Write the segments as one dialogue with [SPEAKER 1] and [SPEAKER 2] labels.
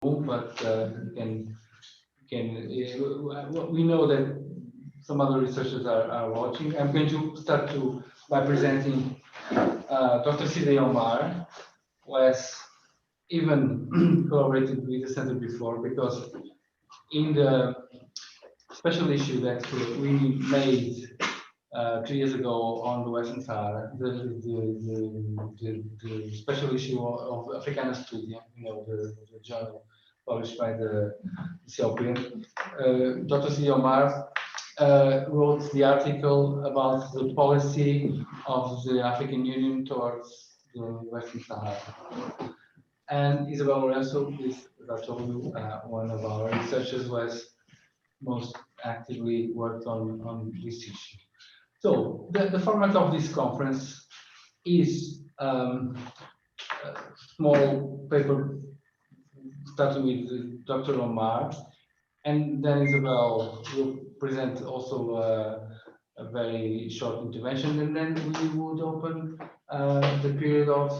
[SPEAKER 1] but we know that some other researchers are watching. I'm going to start by presenting Dr. Sidney Omar, who has even collaborated with the center before, because in the special issue that we made 2 years ago on the Western Sahara, the special issue of Africana Studia, the journal published by the CLP, Dr. C. Omar wrote the article about the policy of the African Union towards the Western Sahara. And Isabel Lorenzo is, as I told you, one of our researchers who has most actively worked on this issue. So the format of this conference is a small paper starting with Dr. Omar, and then Isabel will present also a very short intervention, and then we would open the period of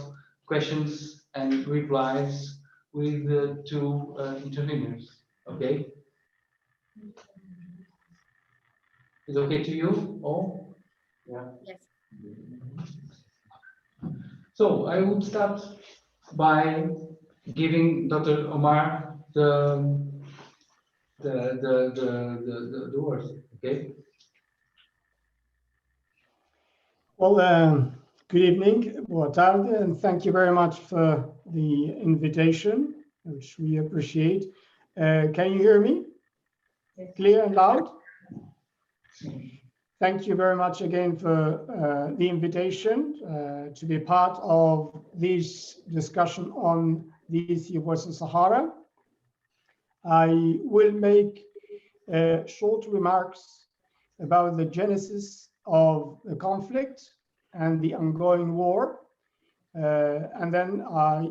[SPEAKER 1] questions and replies with the two interveners. Okay? Is it okay to you all? Yeah.
[SPEAKER 2] Yes.
[SPEAKER 1] So I would start by giving Dr. Omar the words. Okay.
[SPEAKER 3] Well, good evening, boa tarde, and thank you very much for the invitation, which we appreciate. Can you hear me? Clear and loud? Thank you very much again for the invitation to be part of this discussion on the issue of Western Sahara. I will make short remarks about the genesis of the conflict and the ongoing war. And then I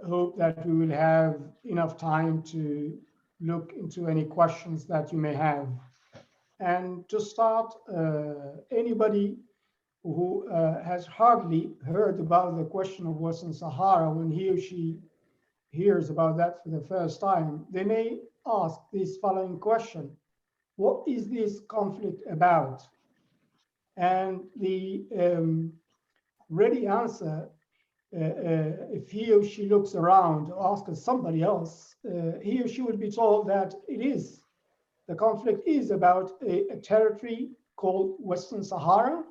[SPEAKER 3] hope that we will have enough time to look into any questions that you may have. And to start, anybody who has hardly heard about the question of Western Sahara, when he or she hears about that for the first time, they may ask this following question: what is this conflict about? And the ready answer, if he or she looks around or asks somebody else, he or she will be told that the conflict is about a territory called Western Sahara,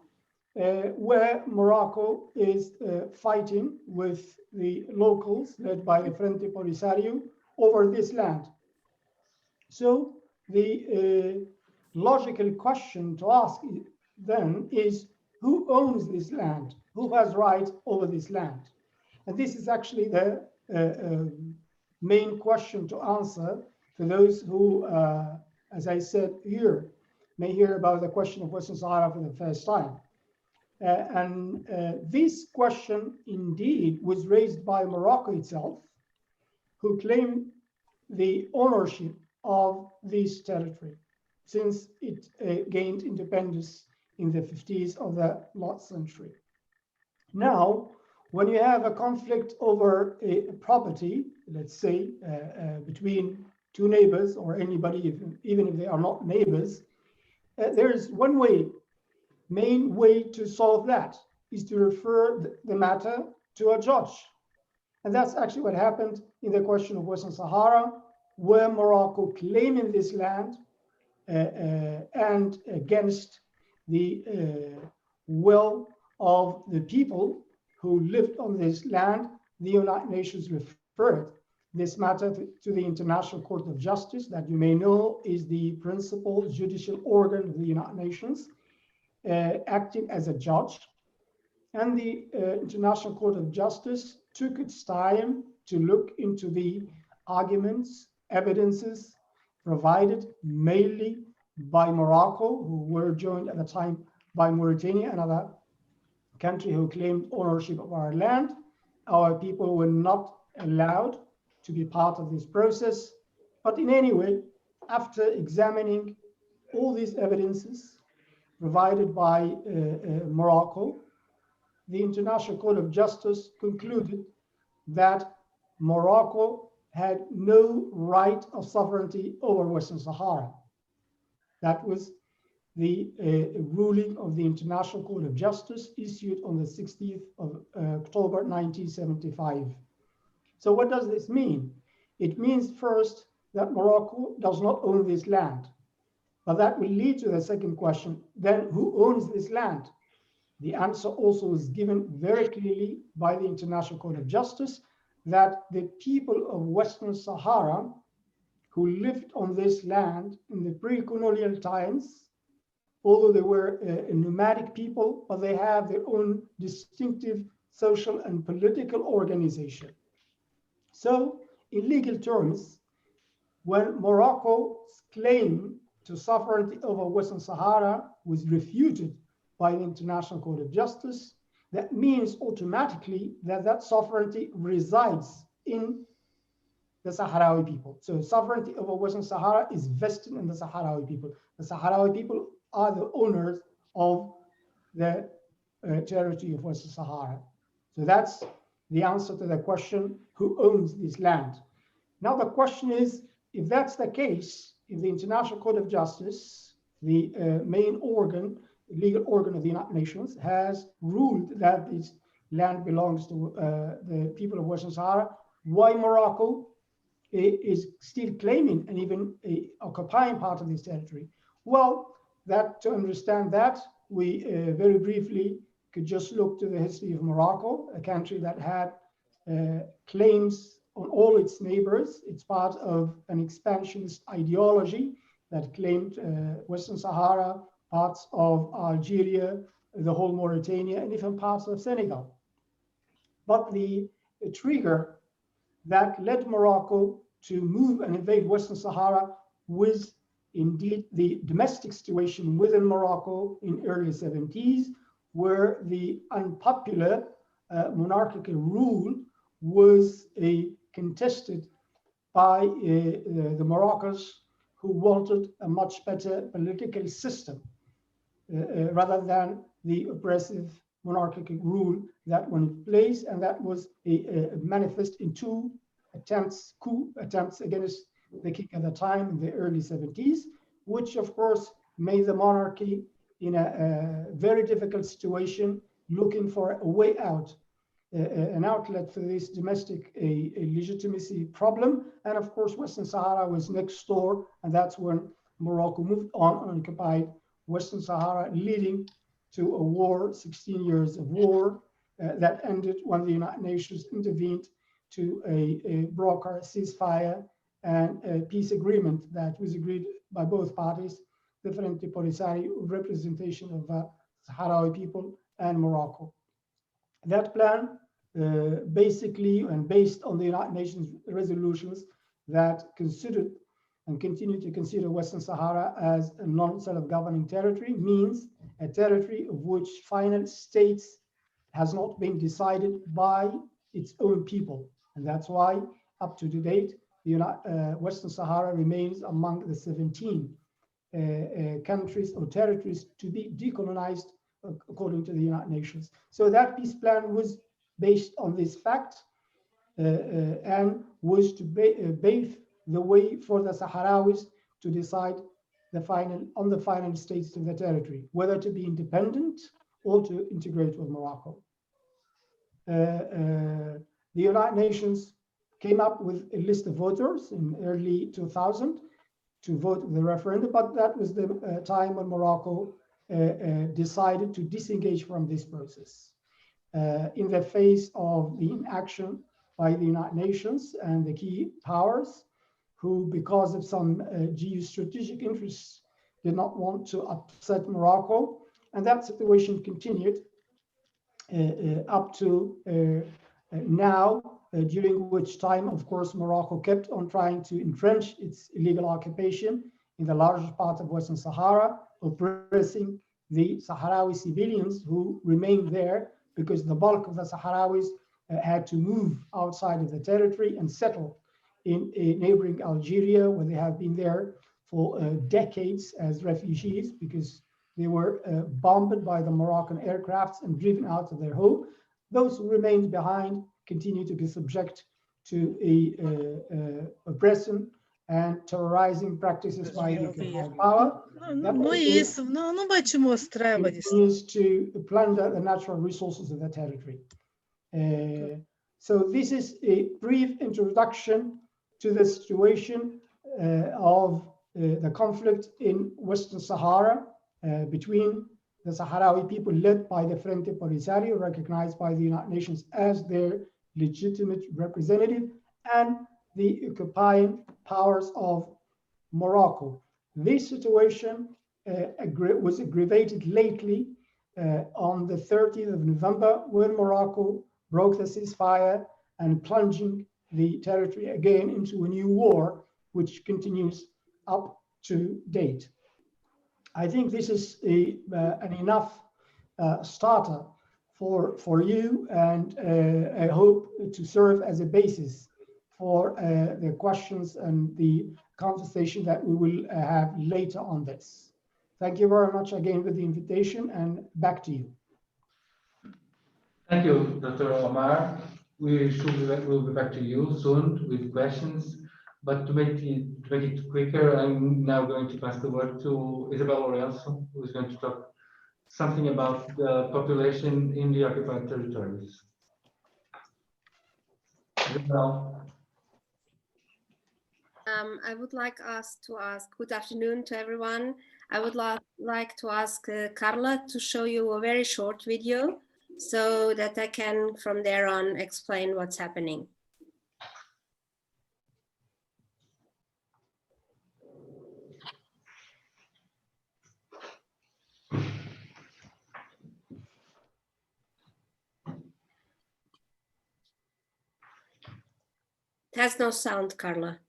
[SPEAKER 3] where Morocco is fighting with the locals led by the Frente Polisario over this land. So the logical question to ask then is, who owns this land? Who has rights over this land? And this is actually the main question to answer for those who, as I said here, may hear about the question of Western Sahara for the first time. And this question indeed was raised by Morocco itself, who claimed the ownership of this territory since it gained independence in the 50s of the last century. Now, when you have a conflict over a property, let's say between two neighbors or anybody, even if they are not neighbors, there is one main way to solve that is to refer the matter to a judge. And that's actually what happened in the question of Western Sahara, where Morocco claiming this land and against the will of the people who lived on this land, the United Nations referred this matter to the International Court of Justice, that you may know is the principal judicial organ of the United Nations, acting as a judge. And the International Court of Justice took its time to look into the arguments, evidences provided mainly by Morocco, who were joined at the time by Mauritania, another country who claimed ownership of our land. Our people were not allowed to be part of this process. But in any way, after examining all these evidences provided by Morocco, the International Court of Justice concluded that Morocco had no right of sovereignty over Western Sahara. That was the ruling of the International Court of Justice issued on the 16th of October 1975. So what does this mean? It means first that Morocco does not own this land. But that will lead to the second question, then who owns this land? The answer also is given very clearly by the International Court of Justice that the people of Western Sahara who lived on this land in the pre-colonial times, although they were a nomadic people, but they have their own distinctive social and political organization. So in legal terms, when Morocco's claim to sovereignty over Western Sahara was refuted by the International Court of Justice, that means automatically that that sovereignty resides in the Sahrawi people. So sovereignty over Western Sahara is vested in the Sahrawi people. The Sahrawi people are the owners of the territory of Western Sahara. So that's the answer to the question, who owns this land? Now the question is, if that's the case, if the International Court of Justice, the main organ, legal organ of the United Nations, has ruled that this land belongs to the people of Western Sahara, why Morocco is still claiming and even occupying part of this territory? Well, to understand that, we very briefly could just look to the history of Morocco, a country that had claims on all its neighbors. It's part of an expansionist ideology that claimed Western Sahara, parts of Algeria, the whole Mauritania, and even parts of Senegal. But the trigger that led Morocco to move and invade Western Sahara was indeed the domestic situation within Morocco in early 70s, where the unpopular monarchical rule was contested by the Moroccans, who wanted a much better political system rather than the oppressive monarchical rule that went in place, and that was manifest in two coup attempts against the king at the time in the early 70s, which of course made the monarchy in a very difficult situation, looking for a way out, an outlet for this domestic legitimacy problem. And of course, Western Sahara was next door, and that's when Morocco moved on and occupied Western Sahara, leading to a war, 16 years of war, that ended when the United Nations intervened to broker a ceasefire and a peace agreement that was agreed by both parties, the Frente Polisario, representation of Sahrawi people, and Morocco. That plan basically, and based on the United Nations resolutions that considered and continue to consider Western Sahara as a non-self-governing territory, means a territory of which final states has not been decided by its own people. And that's why, up to date, Western Sahara remains among the 17 countries or territories to be decolonized according to the United Nations. So that peace plan was based on this fact and was to pave the way for the Sahrawis to decide on the final states of the territory, whether to be independent or to integrate with Morocco. The United Nations came up with a list of voters in early 2000 to vote the referendum, but that was the time when Morocco decided to disengage from this process. In the face of the inaction by the United Nations and the key powers, who, because of some geostrategic interests, did not want to upset Morocco, and that situation continued up to now, during which time, of course, Morocco kept on trying to entrench its illegal occupation in the largest part of Western Sahara, oppressing the Sahrawi civilians who remained there, because the bulk of the Sahrawis had to move outside of the territory and settle in neighboring Algeria, where they have been there for decades as refugees, because they were bombed by the Moroccan aircrafts and driven out of their home. Those who remained behind continue to be subject to oppressing and terrorizing practices by the occupying power.
[SPEAKER 2] Não é isso, não vai te mostrar, Batista.
[SPEAKER 3] Continues to plunder the natural resources of the territory. So this is a brief introduction to the situation of the conflict in Western Sahara between the Sahrawi people led by the Frente Polisario, recognized by the United Nations as their legitimate representative, and the occupying powers of Morocco. This situation was aggravated lately on the 30th of November when Morocco broke the ceasefire and plunging the territory again into a new war, which continues up to date. I think this is an enough starter for you, and I hope to serve as a basis for the questions and the conversation that we will have later on this. Thank you very much again for the invitation, and back to you.
[SPEAKER 1] Thank you, Dr. Omar. We'll be back to you soon with questions. But to make it quicker, I'm now going to pass the word to Isabel Lorenzo, who is going to talk something about the population in the occupied territories. Isabel.
[SPEAKER 4] I would like us to ask, good afternoon to everyone. I would like to ask Carla to show you a very short video so that I can from there on explain what's happening. It has no sound, Carla.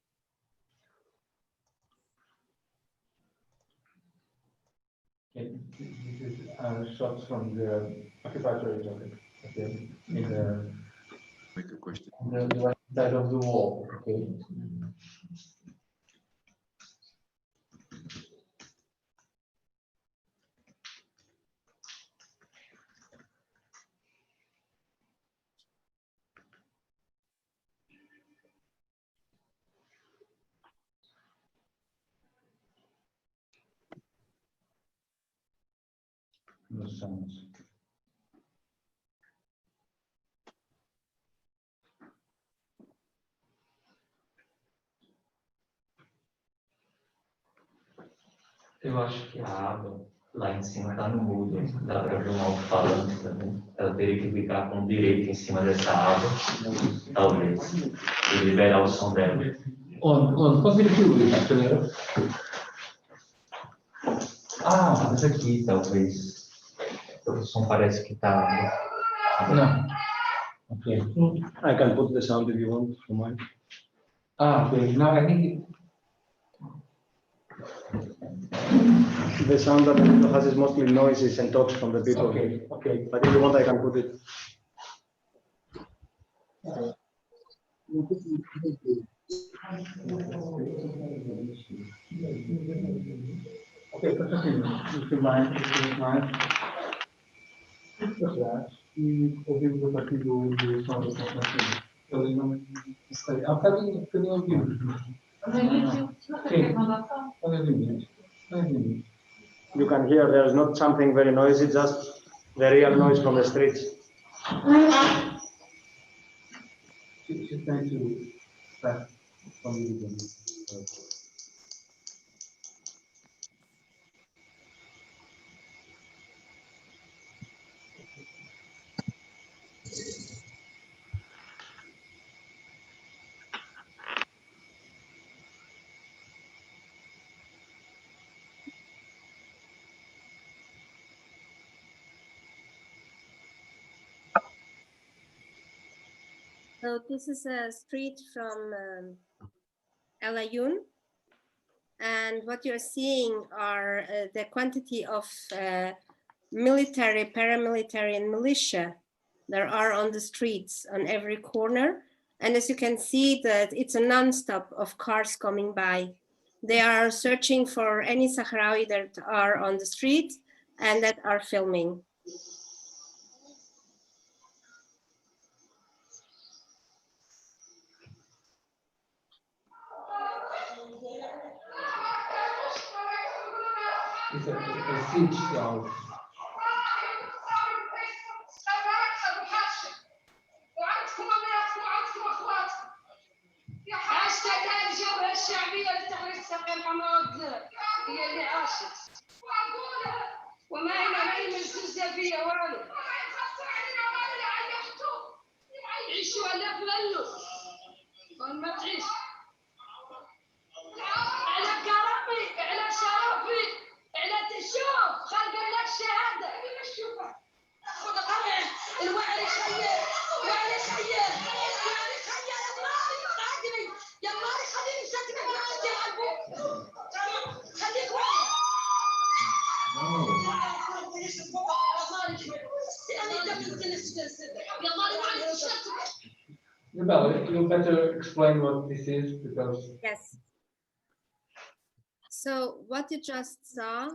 [SPEAKER 1] Okay. This is shots from the occupied territory. Okay. In the right side of the wall. Okay. No sounds.
[SPEAKER 5] Eu acho que a aba lá em cima está no mudo. Dá para ver um alto-falante também. Ela teria que clicar com o direito em cima dessa aba, talvez, e liberar o som dela.
[SPEAKER 1] Onde? Pode vir aqui, Luís, primeiro.
[SPEAKER 5] Ah, mas aqui, talvez. O som parece que está.
[SPEAKER 1] Não. Okay.
[SPEAKER 6] I can put the sound if you want for mine.
[SPEAKER 1] Okay. Now I think
[SPEAKER 6] The sound that the video has is mostly noises and talks from the people.
[SPEAKER 1] okay. Okay.
[SPEAKER 6] But if you want, I can put it.
[SPEAKER 1] Ok, então assim, no final, atrás, e ouvimos a partir do som da conferência. Eles não sei, há bocadinho ouvimos. Sim,
[SPEAKER 6] You can hear there's not something very noisy, just the real noise from the streets.
[SPEAKER 1] She's trying to start from the beginning.
[SPEAKER 4] So this is a street from El Ayoun, and what you're seeing are the quantity of military, paramilitary, and militia there are on the streets on every corner. And as you can see, that it's a non-stop of cars coming by. They are searching for any Sahrawi that are on the street and that are filming.
[SPEAKER 1] It's a siege of
[SPEAKER 7] الجبهة الشعبية لتحرير ساقي الحماد هي اللي عاشت وما هنا هي من الجزافية والو يعيشوا على فلوس ما تعيش على كرامي على شرفي على تشوف خلق لك شهادة خذ القمع الوعي خير وعلي خير وعلي خير قادري يا ماري خليني ساكنة معاك يا ابوك خليك واعي
[SPEAKER 1] Isabel, you better explain what this is because
[SPEAKER 4] Yes. So what you just saw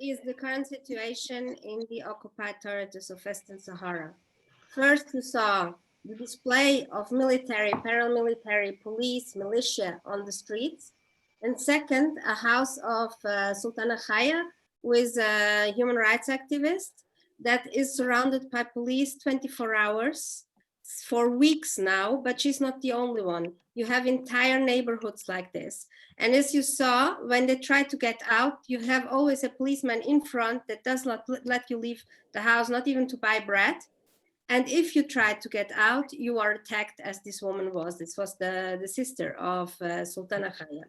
[SPEAKER 4] is the current situation in the occupied territories of Western Sahara. First, you saw the display of military, paramilitary, police, militia on the streets. And second, a house of Sultana Khaya, who is a human rights activist that is surrounded by police 24 hours for weeks now, but she's not the only one. You have entire neighborhoods like this. And as you saw, when they try to get out, you have always a policeman in front that does not let you leave the house, not even to buy bread. And if you try to get out, you are attacked as this woman was. This was the sister of Sultana Khaya.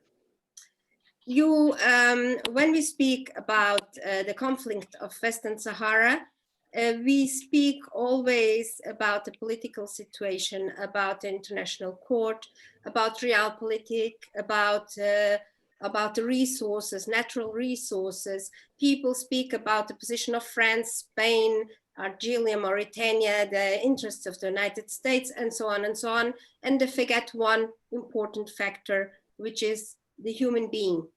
[SPEAKER 4] When we speak about the conflict of Western Sahara, we speak always about the political situation, about the international court, about realpolitik, about the resources, natural resources. People speak about the position of France, Spain, Algeria, Mauritania, the interests of the United States, and so on and so on. And they forget one important factor, which is the human being.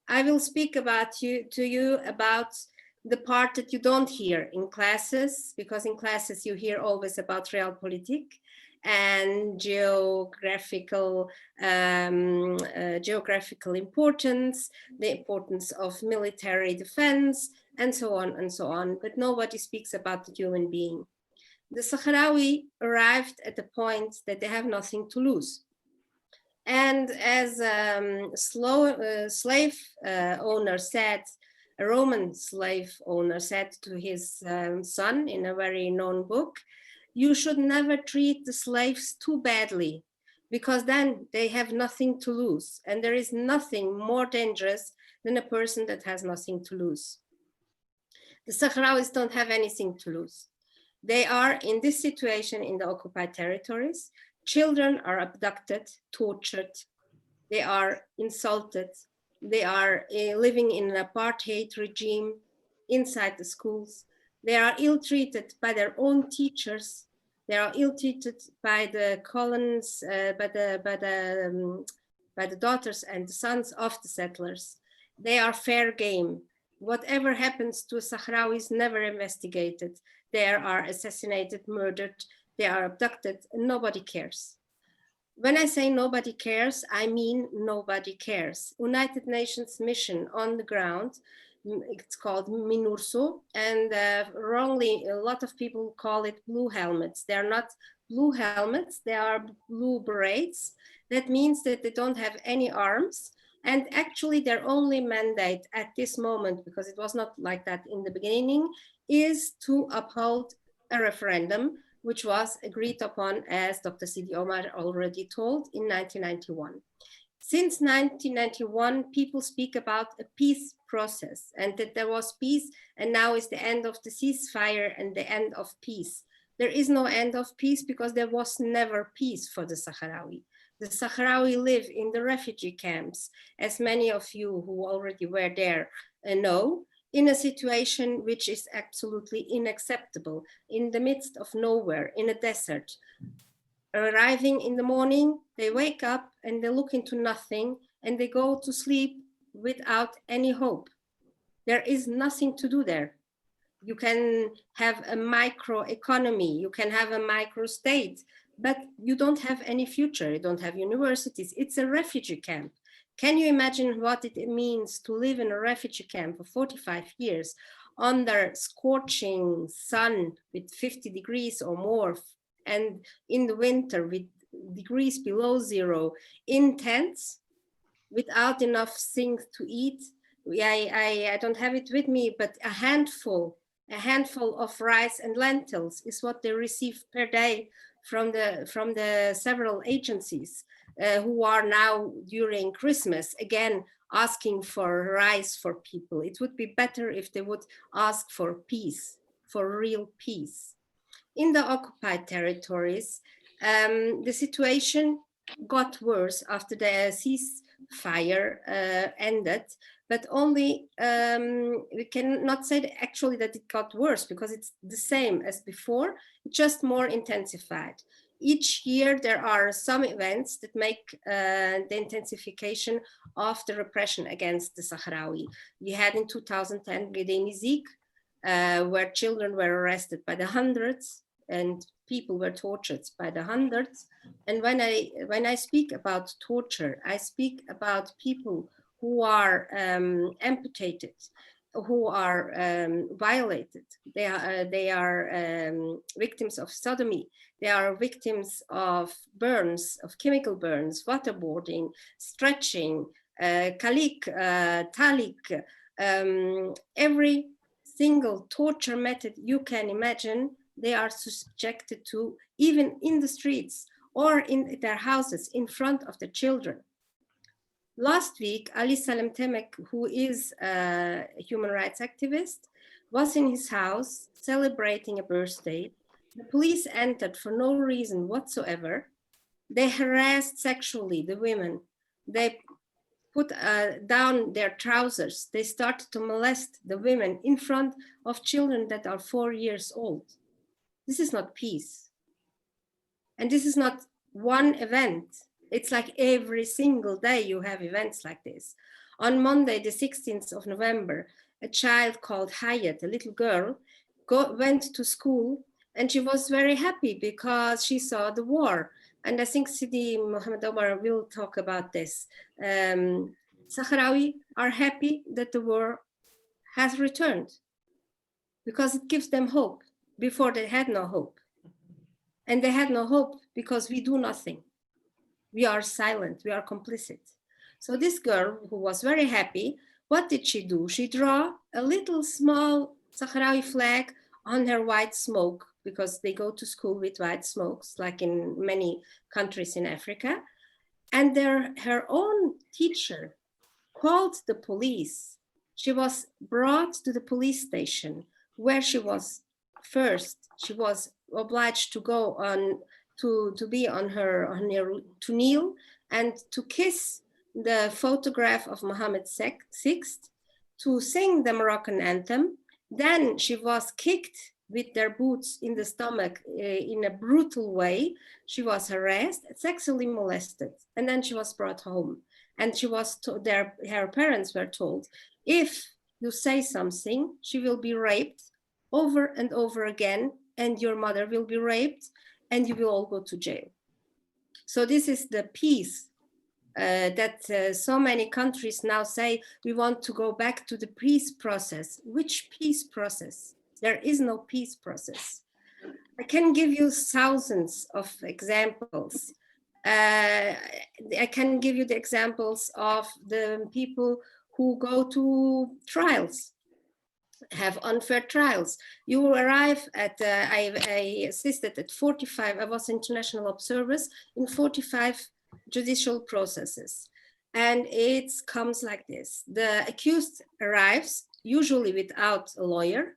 [SPEAKER 4] I will speak to you about the part that you don't hear in classes, because in classes you hear always about realpolitik and geographical importance, the importance of military defense, and so on, but nobody speaks about the human being. The Sahrawi arrived at the point that they have nothing to lose. And as slave owner said, a Roman slave owner said to his son in a very known book, you should never treat the slaves too badly, because then they have nothing to lose. And there is nothing more dangerous than a person that has nothing to lose. The Sahrawis don't have anything to lose. They are in this situation in the occupied territories. Children are abducted, tortured, they are insulted, they are living in an apartheid regime inside the schools. They are ill-treated by their own teachers. They are ill-treated by the colons, by the daughters and the sons of the settlers. They are fair game. Whatever happens to Sahrawi is never investigated. They are assassinated, murdered, they are abducted, and nobody cares. When I say nobody cares, I mean nobody cares. United Nations mission on the ground, it's called MINURSO, and wrongly, a lot of people call it blue helmets. They're not blue helmets, they are blue berets. That means that they don't have any arms. And actually their only mandate at this moment, because it was not like that in the beginning, is to uphold a referendum, which was agreed upon, as Dr. Sidi Omar already told, in 1991. Since 1991, people speak about a peace process and that there was peace, and now is the end of the ceasefire and the end of peace. There is no end of peace because there was never peace for the Sahrawi. The Sahrawi live in the refugee camps, as many of you who already were there know, in a situation which is absolutely unacceptable, in the midst of nowhere, in a desert. Arriving in the morning, they wake up and they look into nothing and they go to sleep without any hope. There is nothing to do there. You can have a micro economy, you can have a micro state, but you don't have any future, you don't have universities. It's a refugee camp. Can you imagine what it means to live in a refugee camp for 45 years under scorching sun with 50 degrees or more, and in the winter with degrees below zero, in tents, without enough things to eat? I don't have it with me, but a handful of rice and lentils is what they receive per day from the several agencies who are now during Christmas again asking for rice for people. It would be better if they would ask for peace, for real peace. In the occupied territories, the situation got worse after the ceasefire ended, but only we cannot say that actually that it got worse, because it's the same as before, just more intensified. Each year there are some events that make the intensification of the repression against the Sahrawi. We had in 2010 Gdeim Izik, where children were arrested by the hundreds and people were tortured by the hundreds. And when I speak about torture, I speak about people who are amputated, who are violated. They are victims of sodomy. They are victims of burns, of chemical burns, waterboarding, stretching, kalik, talik, every single torture method you can imagine, they are subjected to, even in the streets or in their houses in front of the children. Last week, Ali Salem Temek, who is a human rights activist, was in his house celebrating a birthday. The police entered for no reason whatsoever. They harassed sexually the women. They put down their trousers. They started to molest the women in front of children that are 4 years old. This is not peace. And this is not one event. It's like every single day you have events like this. On Monday, the 16th of November, a child called Hayat, a little girl, went to school, and she was very happy because she saw the war. And I think Sidi Mohammed Omar will talk about this. Sahrawi are happy that the war has returned because it gives them hope. Before they had no hope. And they had no hope because we do nothing. We are silent, we are complicit. So this girl, who was very happy, what did she do? She drew a little small Sahrawi flag on her white smoke, because they go to school with white smokes, like in many countries in Africa. And her own teacher called the police. She was brought to the police station, where she was obliged to go on to be on her to kneel and to kiss the photograph of Mohammed VI, to sing the Moroccan anthem. Then she was kicked with their boots in the stomach in a brutal way. She was harassed, sexually molested, and then she was brought home. And she was her parents were told, if you say something, she will be raped over and over again, and your mother will be raped, and you will all go to jail. So this is the peace that so many countries now say, we want to go back to the peace process. Which peace process? There is no peace process. I can give you thousands of examples. I can give you the examples of the people who go to trials, have unfair trials. You arrive at, I assisted at 45, I was international observers in 45 judicial processes. And it comes like this. The accused arrives, usually without a lawyer,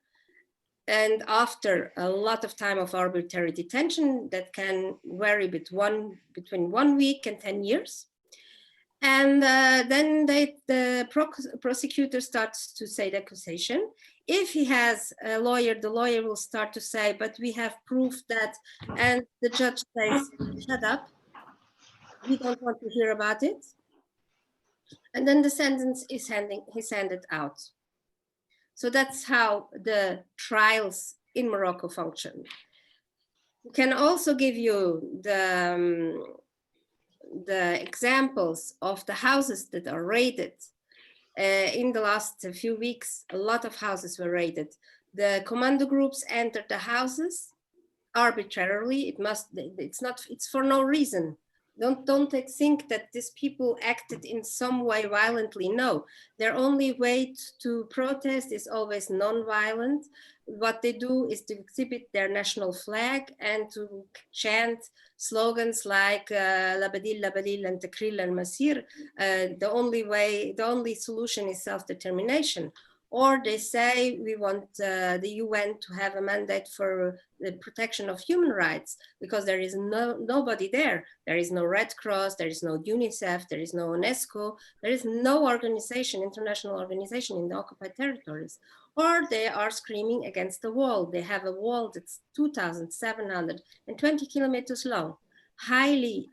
[SPEAKER 4] and after a lot of time of arbitrary detention that can vary between 1 week and 10 years. And then the prosecutor starts to say the accusation. If he has a lawyer, the lawyer will start to say, but we have proof that, and the judge says, shut up, we don't want to hear about it. And then the sentence is handed out. So that's how the trials in Morocco function. We can also give you the the examples of the houses that are raided, in the last few weeks, a lot of houses were raided. The commando groups entered the houses arbitrarily. It's for no reason. Don't think that these people acted in some way violently. No, their only way to protest is always non-violent. What they do is to exhibit their national flag and to chant slogans like Labadil, Labadil, and Takril and Masir. The only solution is self-determination. Or they say we want the UN to have a mandate for the protection of human rights, because there is nobody there. There is no Red Cross, there is no UNICEF, there is no UNESCO, there is no organization, international organization in the occupied territories. Or they are screaming against the wall. They have a wall that's 2,720 kilometers long, highly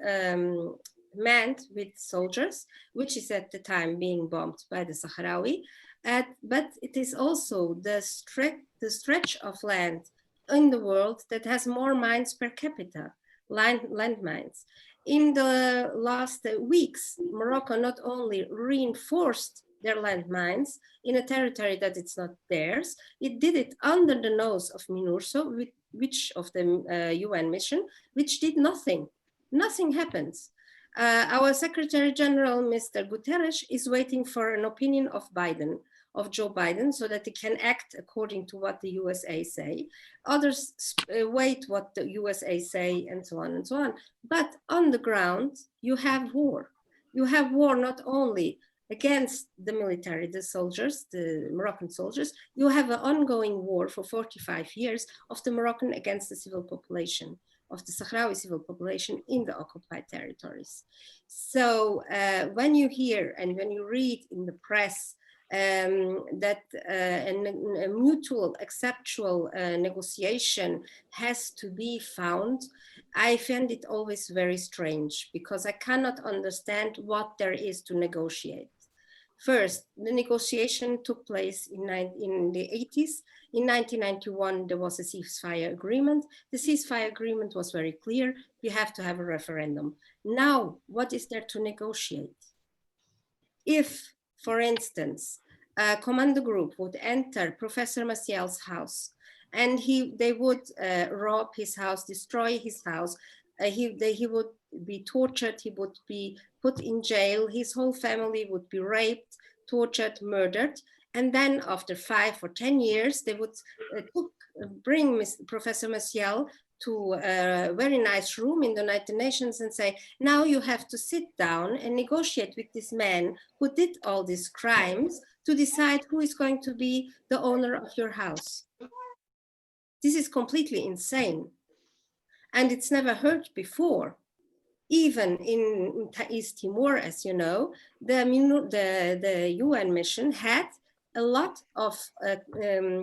[SPEAKER 4] manned with soldiers, which is at the time being bombed by the Sahrawi. But it is also the stretch of land in the world that has more mines per capita, landmines. In the last weeks, Morocco not only reinforced their landmines in a territory that it's not theirs, it did it under the nose of MINURSO, which of the UN mission, which did nothing. Nothing happens. Our Secretary General, Mr. Guterres, is waiting for an opinion of Joe Biden, so that he can act according to what the USA say. Others wait what the USA say, and so on and so on. But on the ground, you have war. You have war not only against the military, the soldiers, the Moroccan soldiers, you have an ongoing war for 45 years of the Moroccan against the civil population, of the Sahrawi civil population in the occupied territories. So when you hear and when you read in the press that a mutual acceptable negotiation has to be found, I find it always very strange, because I cannot understand what there is to negotiate. First, the negotiation took place in the 80s. In 1991, there was a ceasefire agreement. The ceasefire agreement was very clear. You have to have a referendum. Now, what is there to negotiate? If, for instance, a commando group would enter Professor Maciel's house, and they would rob his house, destroy his house, he would be tortured, he would be put in jail, his whole family would be raped, tortured, murdered, and then after 5 or 10 years, they would bring Professor Maciel to a very nice room in the United Nations and say, now you have to sit down and negotiate with this man who did all these crimes to decide who is going to be the owner of your house. This is completely insane. And it's never heard before. Even in East Timor, as you know, the UN mission had a lot of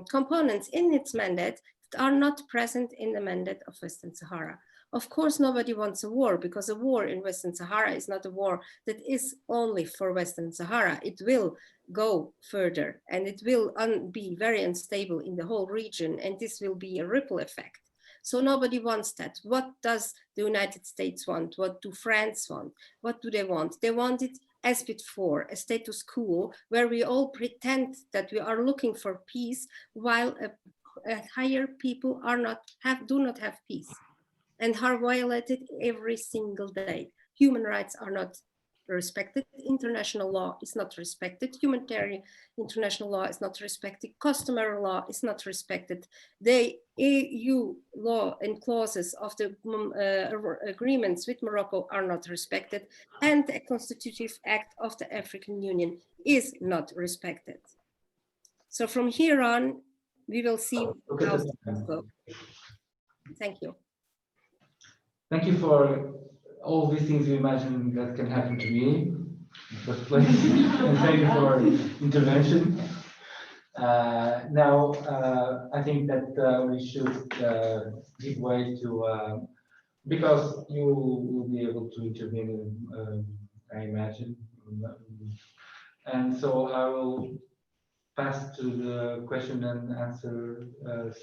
[SPEAKER 4] components in its mandate that are not present in the mandate of Western Sahara. Of course, nobody wants a war, because a war in Western Sahara is not a war that is only for Western Sahara. It will go further, and it will be very unstable in the whole region, and this will be a ripple effect. So nobody wants that. What does the United States want? What do France want? What do they want? They want it as before, a status quo where we all pretend that we are looking for peace, while higher people do not have peace and are violated every single day. Human rights are not respected. International law is not respected. Humanitarian international law is not respected. Customary law is not respected. The EU law and clauses of the agreements with Morocco are not respected. And the Constitutive Act of the African Union is not respected. So from here on, we will see how things go. Thank you.
[SPEAKER 1] Thank you for all these things you imagine that can happen to me in the first place. And thank you for intervention. Now, I think that we should give way to, because you will be able to intervene, I imagine. And so I will pass to the question and answer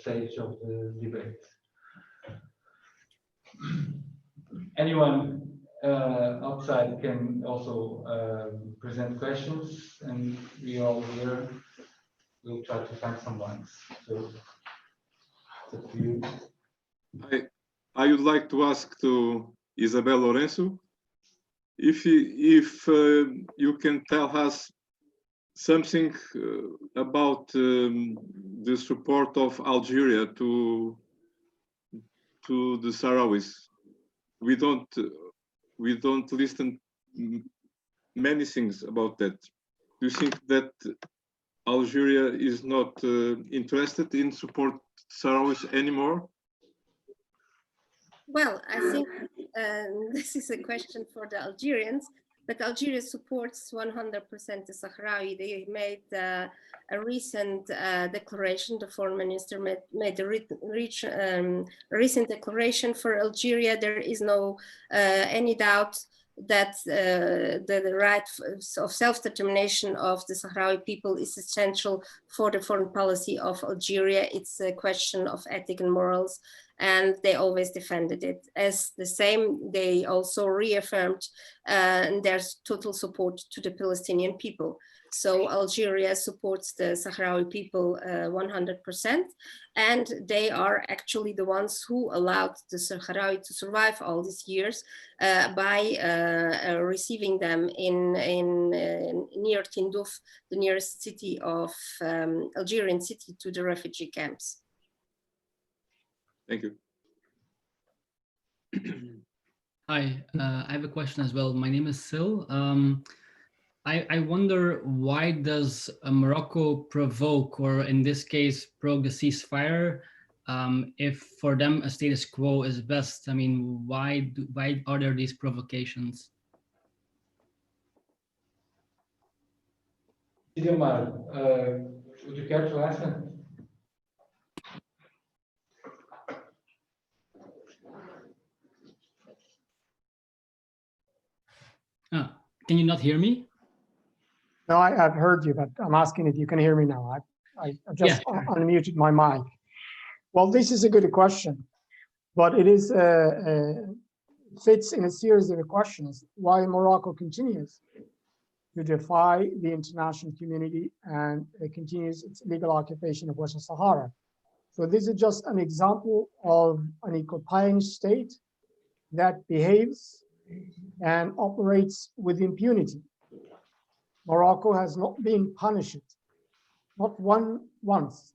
[SPEAKER 1] stage of the debate. Anyone outside can also present questions, and we all here will try to find some ones. So it's up to you.
[SPEAKER 8] I would like to ask to Isabel Lourenço if you can tell us something about the support of Algeria to the Sahrawis. We don't listen many things about that. Do you think that Algeria is not interested in support Sahrawis anymore?
[SPEAKER 4] Well, I think this is a question for the Algerians, but Algeria supports 100% the Sahrawi. They made a recent declaration. The foreign minister made a recent declaration for Algeria. There is no any doubt that the right of self-determination of the Sahrawi people is essential for the foreign policy of Algeria. It's a question of ethic and morals, and they always defended it. As the same, they also reaffirmed their total support to the Palestinian people. So Algeria supports the Sahrawi people 100%, and they are actually the ones who allowed the Sahrawi to survive all these years by receiving them in near Tindouf, the nearest city of Algerian city to the refugee camps.
[SPEAKER 8] Thank you.
[SPEAKER 9] Hi, I have a question as well. My name is Sil. I wonder, why does Morocco provoke, or in this case, provoke the ceasefire, if for them a status quo is best? I mean, why are there these provocations?
[SPEAKER 1] Omar, would you care to answer?
[SPEAKER 9] Can you not hear me?
[SPEAKER 3] No, I've heard you, but I'm asking if you can hear me now. I just unmuted my mic. Well, this is a good question, but it is fits in a series of questions why Morocco continues to defy the international community and continues its illegal occupation of Western Sahara. So this is just an example of an occupying state that behaves and operates with impunity. Morocco has not been punished, not once,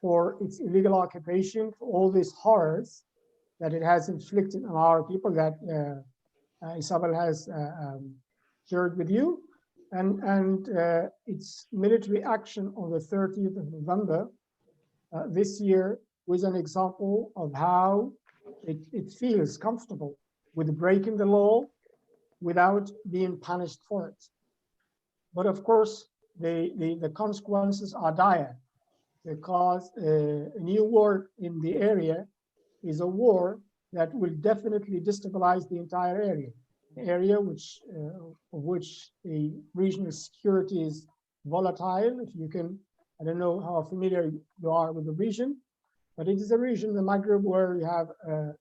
[SPEAKER 3] for its illegal occupation, for all these horrors that it has inflicted on our people that Isabel has shared with you. And its military action on the 30th of November this year was an example of how it feels comfortable with breaking the law without being punished for it. But of course, the consequences are dire, because a new war in the area is a war that will definitely destabilize the entire area, an area of which the regional security is volatile. If you can, I don't know how familiar you are with the region, but it is a region, the Maghreb, where you have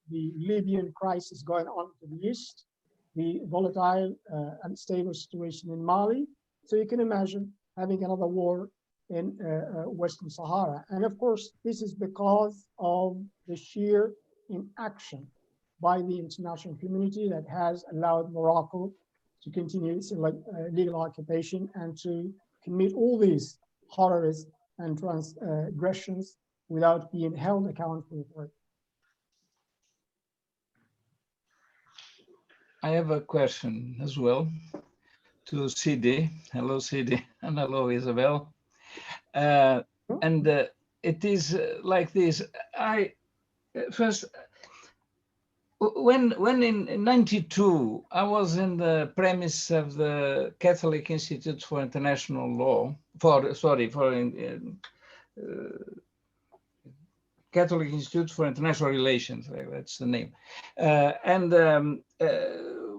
[SPEAKER 3] the Libyan crisis going on to the east, the volatile, unstable situation in Mali. So you can imagine having another war in Western Sahara. And of course, this is because of the sheer inaction by the international community that has allowed Morocco to continue its illegal occupation and to commit all these horrors and transgressions without being held accountable for it.
[SPEAKER 10] I have a question as well to CD. Hello, CD, and hello, Isabel. And it is like this. First, when in '92, I was in the premise of the Catholic Institute for International Law, Catholic Institute for International Relations, that's the name.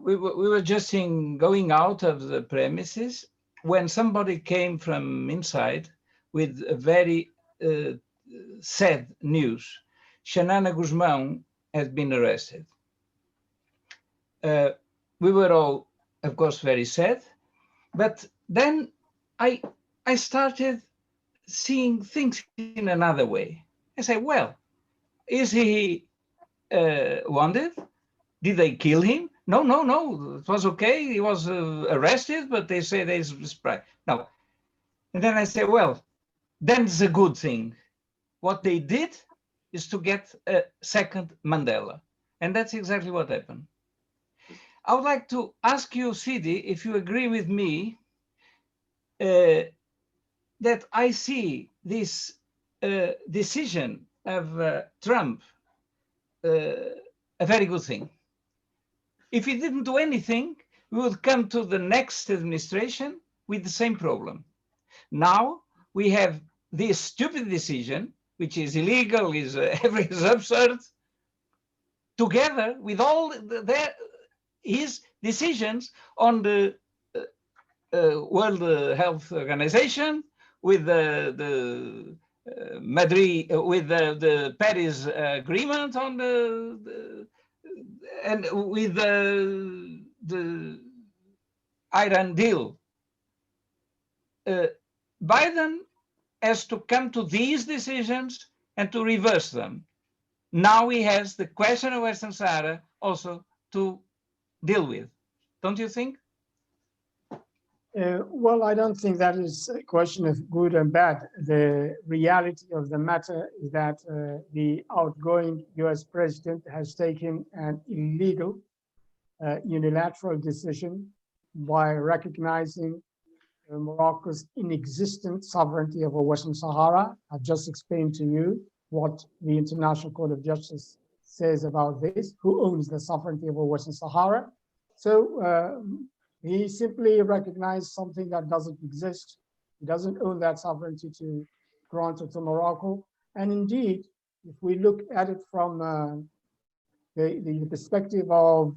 [SPEAKER 10] We were just going out of the premises when somebody came from inside with a very sad news. Xanana Guzmão has been arrested. we were all, of course, very sad. But then I started seeing things in another way. I say, well, is he wounded? Did they kill him? No, no, no. It was okay. He was arrested, but they say there's spray. No. And then I say, well, then it's a good thing. What they did is to get a second Mandela. And that's exactly what happened. I would like to ask you, Sidi, if you agree with me that I see this decision of Trump a very good thing. If he didn't do anything, we would come to the next administration with the same problem. Now we have this stupid decision, which is illegal, is absurd, together with all his decisions on the World Health Organization, with the Madrid, with the Paris Agreement on and with the Iran deal. Biden has to come to these decisions and to reverse them. Now he has the question of Western Sahara also to deal with. Don't you think?
[SPEAKER 3] Well, I don't think that is a question of good and bad. The reality of the matter is that the outgoing US president has taken an illegal unilateral decision by recognizing Morocco's inexistent sovereignty over Western Sahara. I've just explained to you what the International Court of Justice says about this, who owns the sovereignty over Western Sahara. So he simply recognized something that doesn't exist. He doesn't own that sovereignty to grant it to Morocco. And indeed, if we look at it from the perspective of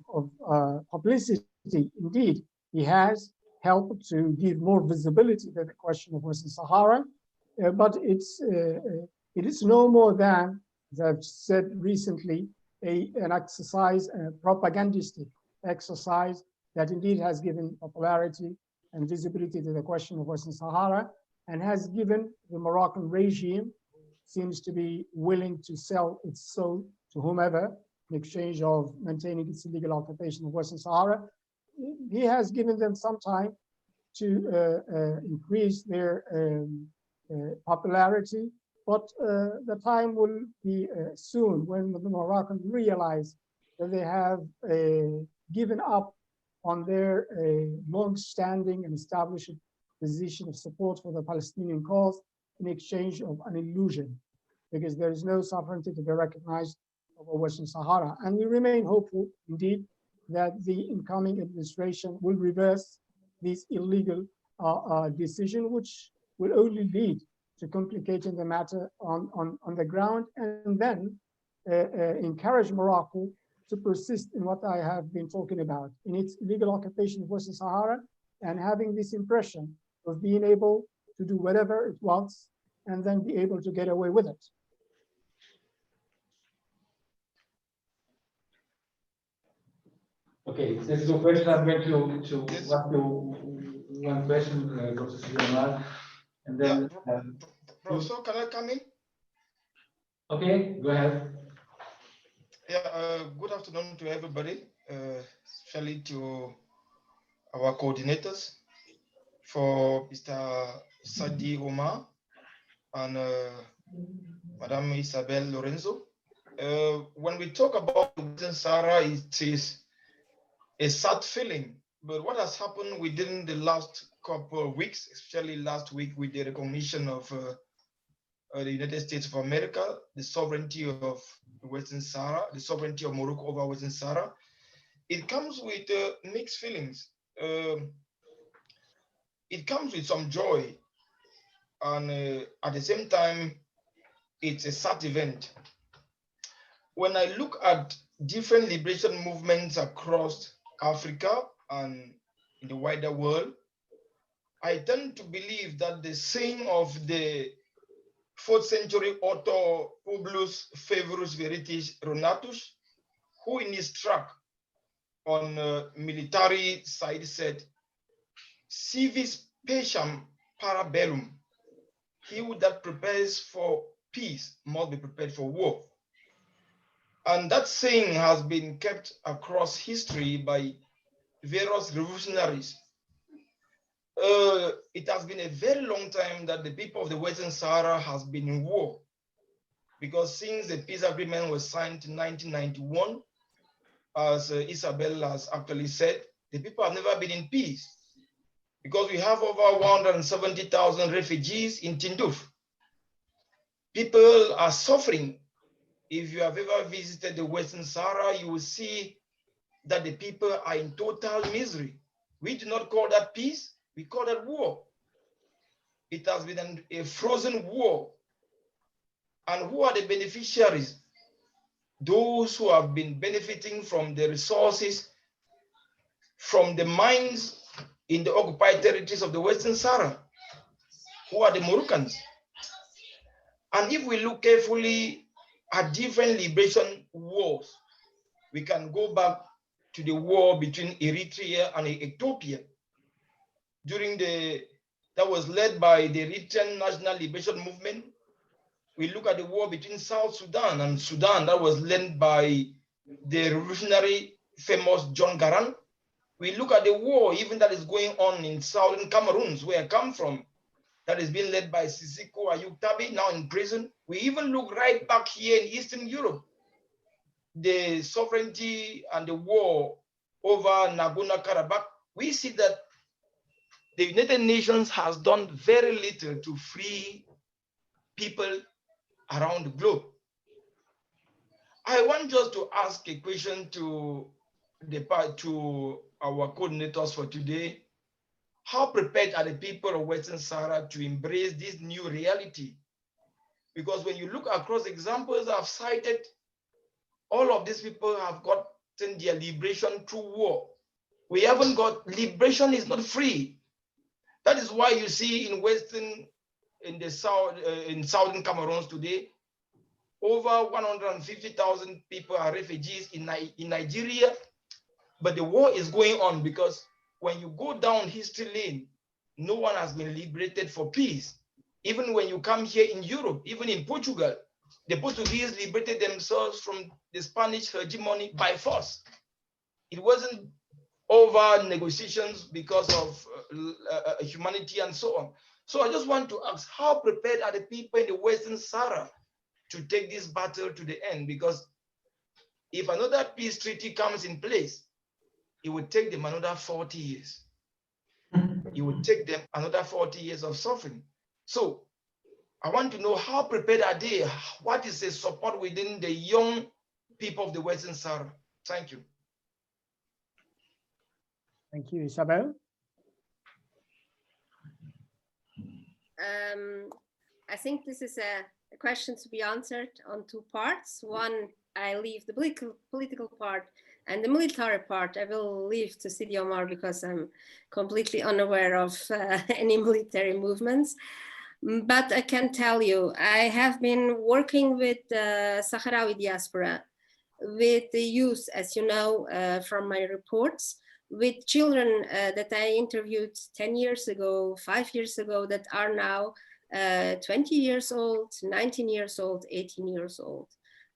[SPEAKER 3] publicity, indeed, he has helped to give more visibility to the question of Western Sahara. But it is no more than, as I've said recently, an exercise, a propagandistic exercise that indeed has given popularity and visibility to the question of Western Sahara, and has given the Moroccan regime, seems to be willing to sell its soul to whomever in exchange of maintaining its illegal occupation of Western Sahara. He has given them some time to increase their popularity, but the time will be soon when the Moroccans realize that they have given up on their long-standing and established position of support for the Palestinian cause in exchange of an illusion, because there is no sovereignty to be recognized over Western Sahara. And we remain hopeful, indeed, that the incoming administration will reverse this illegal decision, which will only lead to complicating the matter on the ground, and then encourage Morocco to persist in what I have been talking about, in its illegal occupation of Western Sahara, and having this impression of being able to do whatever it wants and then be able to get away with it.
[SPEAKER 1] Okay, this is a question. I'm going to ask you one question, Dr. Suleiman, and then.
[SPEAKER 11] Professor, can I come in?
[SPEAKER 1] Okay, go ahead.
[SPEAKER 11] Yeah, good afternoon to everybody, especially to our coordinators, for Mr. Sadi Omar and Madame Isabel Lorenzo. When we talk about Western Sahara, it is a sad feeling, but what has happened within the last couple of weeks, especially last week with the recognition of the United States of America, the sovereignty of Western Sahara, the sovereignty of Morocco over Western Sahara, it comes with mixed feelings. It comes with some joy, and at the same time, it's a sad event. When I look at different liberation movements across Africa and in the wider world, I tend to believe that the saying of the 4th century author Publius Severus Veritas Renatus, who in his tract on military side said, civis pacem para bellum. He who that prepares for peace must be prepared for war. And that saying has been kept across history by various revolutionaries. It has been a very long time that the people of the Western Sahara has been in war, because since the peace agreement was signed in 1991, as Isabel has actually said, the people have never been in peace, because we have over 170,000 refugees in Tindouf. People are suffering. If you have ever visited the Western Sahara, you will see that the people are in total misery. We do not call that peace, we call that war. It has been a frozen war. And who are the beneficiaries? Those who have been benefiting from the resources from the mines in the occupied territories of the Western Sahara. Who are the Moroccans? And if we look carefully at different liberation wars, we can go back to the war between Eritrea and Ethiopia that was led by the Eritrean National Liberation Movement. We look at the war between South Sudan and Sudan that was led by the revolutionary famous John Garang. We look at the war even that is going on in southern Cameroon, where I come from, that is being led by Sisiko Ayub Tabi, now in prison. We even look right back here in Eastern Europe, the sovereignty and the war over Nagorno-Karabakh. We see that the United Nations has done very little to free people around the globe. I want just to ask a question to our coordinators for today. How prepared are the people of Western Sahara to embrace this new reality? Because when you look across examples I've cited, all of these people have gotten their liberation through war. We haven't got, liberation is not free. That is why you see in southern Cameroon today, over 150,000 people are refugees in Nigeria, but the war is going on because when you go down history lane, no one has been liberated for peace. Even when you come here in Europe, even in Portugal, the Portuguese liberated themselves from the Spanish hegemony by force. It wasn't over negotiations because of humanity and so on. So I just want to ask, how prepared are the people in the Western Sahara to take this battle to the end? Because if another peace treaty comes in place, it would take them another 40 years. It would take them another 40 years of suffering. So I want to know, how prepared are they? What is the support within the young people of the Western Sahara? Thank you.
[SPEAKER 3] Thank you, Isabel.
[SPEAKER 4] I think this is a question to be answered on two parts. One, I leave the political part, and the military part I will leave to Sidi Omar, because I'm completely unaware of any military movements. But I can tell you, I have been working with the Sahrawi diaspora, with the youth, as you know from my reports, with children that I interviewed 10 years ago, 5 years ago, that are now 20 years old, 19 years old, 18 years old.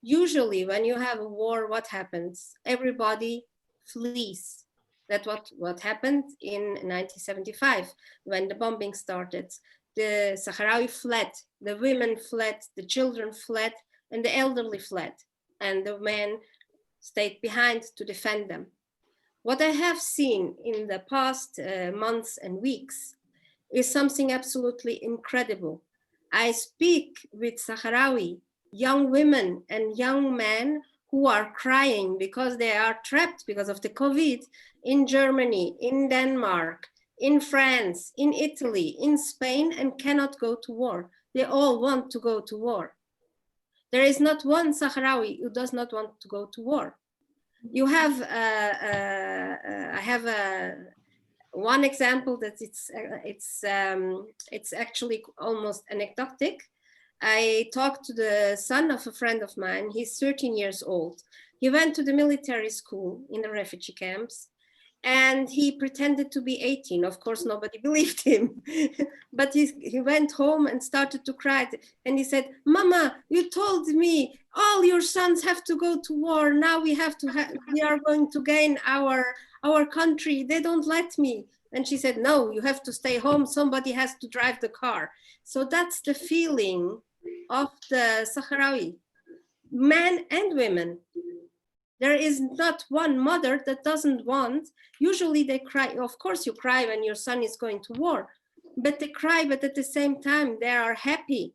[SPEAKER 4] Usually when you have a war, what happens? Everybody flees. That's what happened in 1975 when the bombing started. The Sahrawi fled, the women fled, the children fled, and the elderly fled, and the men stayed behind to defend them. What I have seen in the past months and weeks is something absolutely incredible. I speak with Sahrawi young women and young men who are crying because they are trapped because of the COVID in Germany, in Denmark, in France, in Italy, in Spain, and cannot go to war. They all want to go to war. There is not one Sahrawi who does not want to go to war. You have, I have one example that it's actually almost anecdotic. I talked to the son of a friend of mine. He's 13 years old. He went to the military school in the refugee camps, and he pretended to be 18. Of course, nobody believed him. But he went home and started to cry. And he said, Mama, you told me all your sons have to go to war. Now we are going to gain our country. They don't let me. And she said, no, you have to stay home. Somebody has to drive the car. So that's the feeling of the Sahrawi, men and women. There is not one mother that doesn't want. Usually they cry. Of course you cry when your son is going to war, but they cry, but at the same time they are happy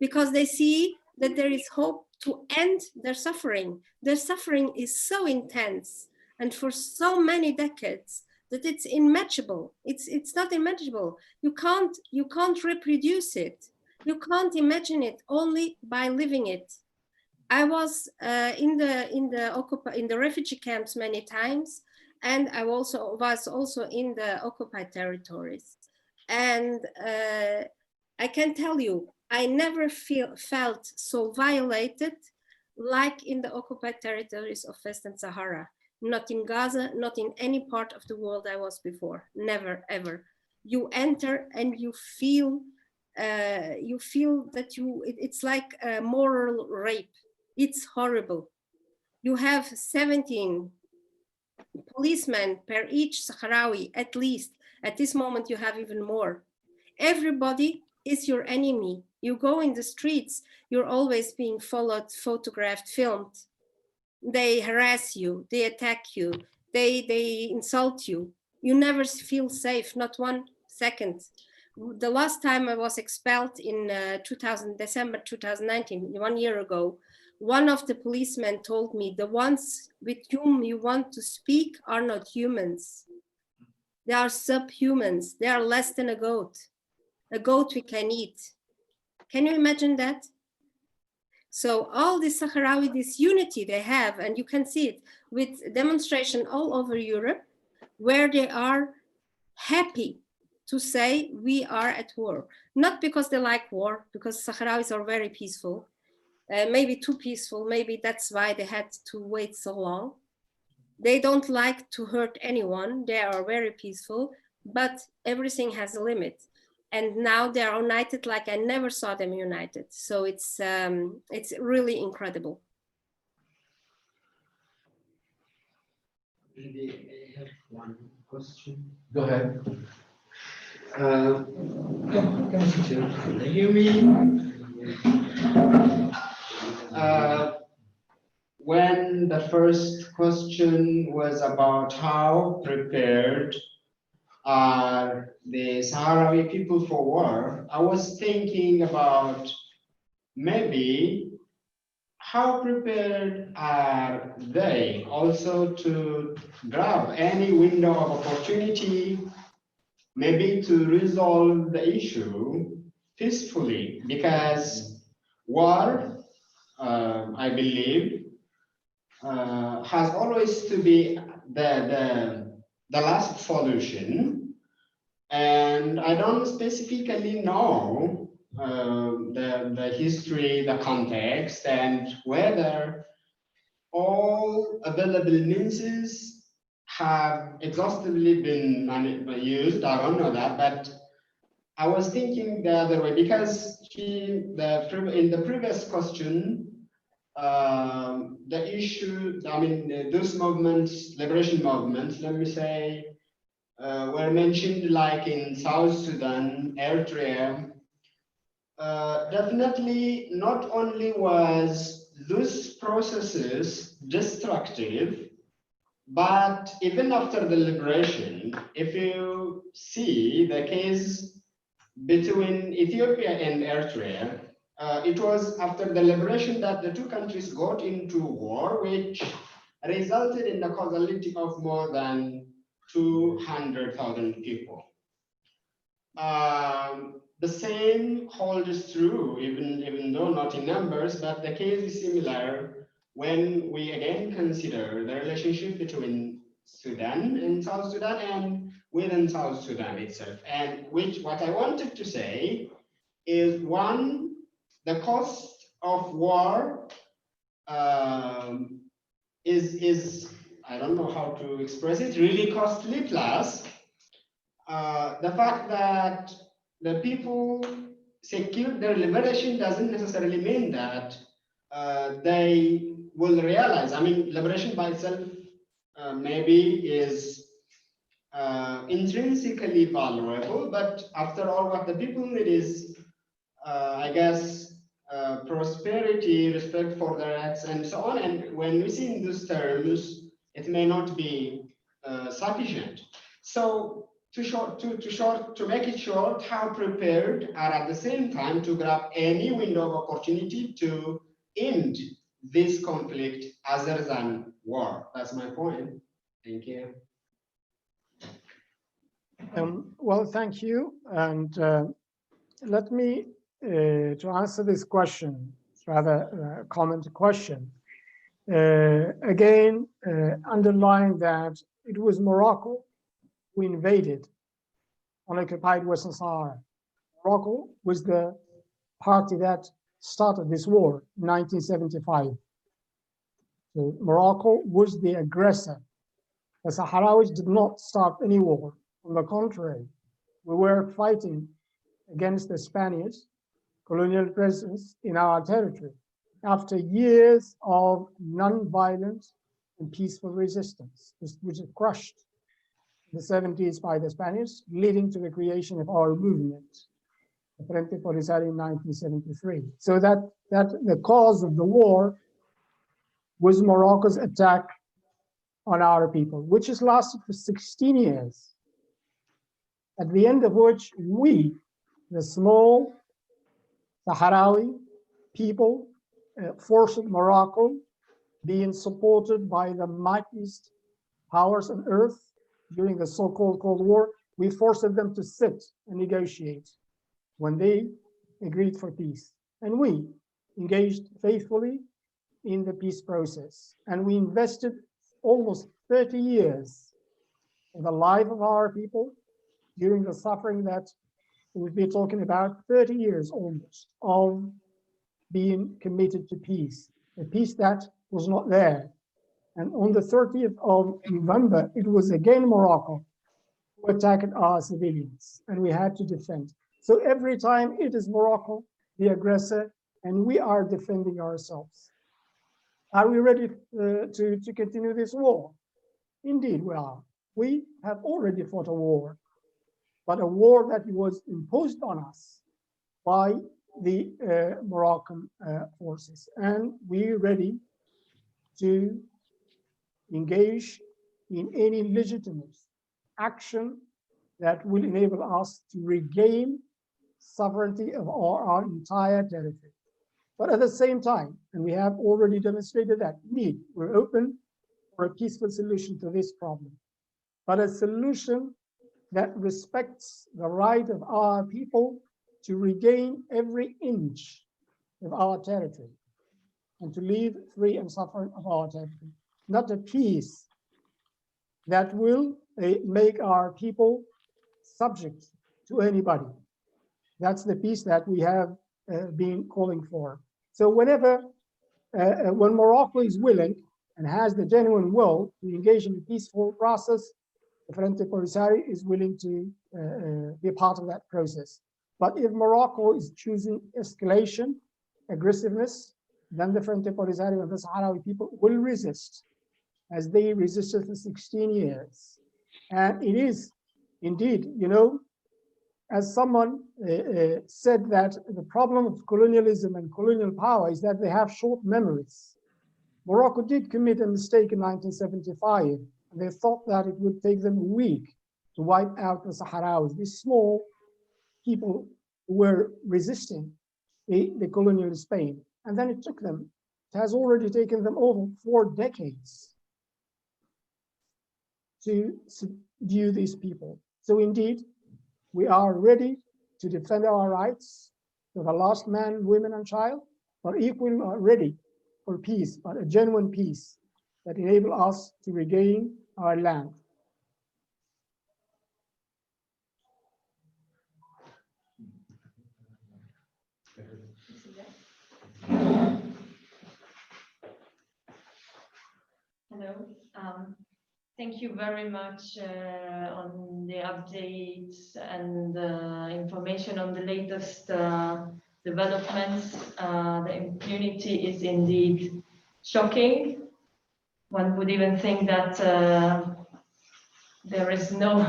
[SPEAKER 4] because they see that there is hope to end their suffering. Their suffering is so intense and for so many decades that it's unmatchable. It's not imaginable. You can't reproduce it. You can't imagine it, only by living it. I was in the refugee camps many times, and I was also in the occupied territories. And I can tell you, I never felt so violated like in the occupied territories of Western Sahara. Not in Gaza, not in any part of the world I was before. Never, ever. You enter and you feel that it's like a moral rape. It's horrible. You have 17 policemen per each Sahrawi, at least. At this moment, you have even more. Everybody is your enemy. You go in the streets, you're always being followed, photographed, filmed. They harass you, they attack you, they insult you. You never feel safe, not 1 second. The last time I was expelled in December 2019, 1 year ago, one of the policemen told me, the ones with whom you want to speak are not humans. They are subhumans. They are less than a goat. A goat we can eat. Can you imagine that? So all this Sahrawi, this unity they have, and you can see it with demonstration all over Europe, where they are happy to say we are at war. Not because they like war, because Sahrawis are very peaceful, maybe too peaceful, maybe that's why they had to wait so long. They don't like to hurt anyone, they are very peaceful, but everything has a limit. And now they are united like I never saw them united. So it's really incredible.
[SPEAKER 12] Maybe I have one question.
[SPEAKER 1] Go ahead.
[SPEAKER 12] Can you hear me? When the first question was about how prepared are the Sahrawi people for war, I was thinking about maybe how prepared are they also to grab any window of opportunity, maybe to resolve the issue peacefully, because war, I believe, has always to be the last solution. And I don't specifically know the history, the context, and whether all available means have exhaustively been used. I don't know that, but I was thinking the other way, because in the previous question, the issue, those movements, liberation movements, let me say, were mentioned like in South Sudan, Eritrea. Definitely not only was those processes destructive, but even after the liberation, if you see the case between Ethiopia and Eritrea, it was after the liberation that the two countries got into war, which resulted in the causality of more than 200,000 people. The same holds true, even though not in numbers, but the case is similar when we again consider the relationship between Sudan and South Sudan and within South Sudan itself. And what I wanted to say is, one, the cost of war is I don't know how to express it, really costly. Plus, the fact that the people secured their liberation doesn't necessarily mean that they will realize. I mean, liberation by itself maybe is intrinsically valuable, but after all, what the people need is, I guess, prosperity, respect for their rights, and so on. And when we see in those terms, it may not be sufficient. So to make it short, how prepared are at the same time to grab any window of opportunity to end this conflict other than war? That's my point. Thank you.
[SPEAKER 3] Well, thank you. And let me, to answer this question, it's rather a common question. Again, underline that it was Morocco who invaded unoccupied Western Sahara. Morocco was the party that started this war in 1975. So Morocco was the aggressor. The Sahrawis did not start any war. On the contrary, we were fighting against the Spaniards' colonial presence in our territory after years of non-violent and peaceful resistance, which was crushed in the 70s by the Spaniards, leading to the creation of our movement, the Frente Polisario in 1973. So that the cause of the war was Morocco's attack on our people, which has lasted for 16 years, at the end of which we, the small Sahrawi people, forced Morocco, being supported by the mightiest powers on earth during the so-called Cold War, we forced them to sit and negotiate when they agreed for peace. And we engaged faithfully in the peace process. And we invested almost 30 years in the life of our people during the suffering that we'll be talking about, 30 years almost of being committed to peace, a peace that was not there. And on the 30th of November, it was again Morocco who attacked our civilians, and we had to defend. So every time it is Morocco, the aggressor, and we are defending ourselves. Are we ready to continue this war? Indeed, we are. We have already fought a war, but a war that was imposed on us by the Moroccan forces. And we're ready to engage in any legitimate action that will enable us to regain sovereignty of our entire territory. But at the same time, and we have already demonstrated that, indeed, we're open for a peaceful solution to this problem, but a solution that respects the right of our people to regain every inch of our territory and to live free and sovereign of our territory, not a peace that will make our people subject to anybody. That's the peace that we have been calling for. So whenever, when Morocco is willing and has the genuine will to engage in a peaceful process, the Frente Polisario is willing to be a part of that process. But if Morocco is choosing escalation, aggressiveness, then the Frente Polisario and the Sahrawi people will resist, as they resisted for 16 years. And it is indeed, you know, as someone said, that the problem of colonialism and colonial power is that they have short memories. Morocco did commit a mistake in 1975. They thought that it would take them a week to wipe out the Sahrawis, these small people who were resisting the colonial Spain. And then it took them, it has already taken them over 4 decades to subdue these people. So indeed, we are ready to defend our rights to the last man, women, and child, but equally ready for peace, but a genuine peace that enable us to regain our land.
[SPEAKER 13] Thank you very much on the updates and information on the latest developments. The impunity is indeed shocking. One would even think that there is no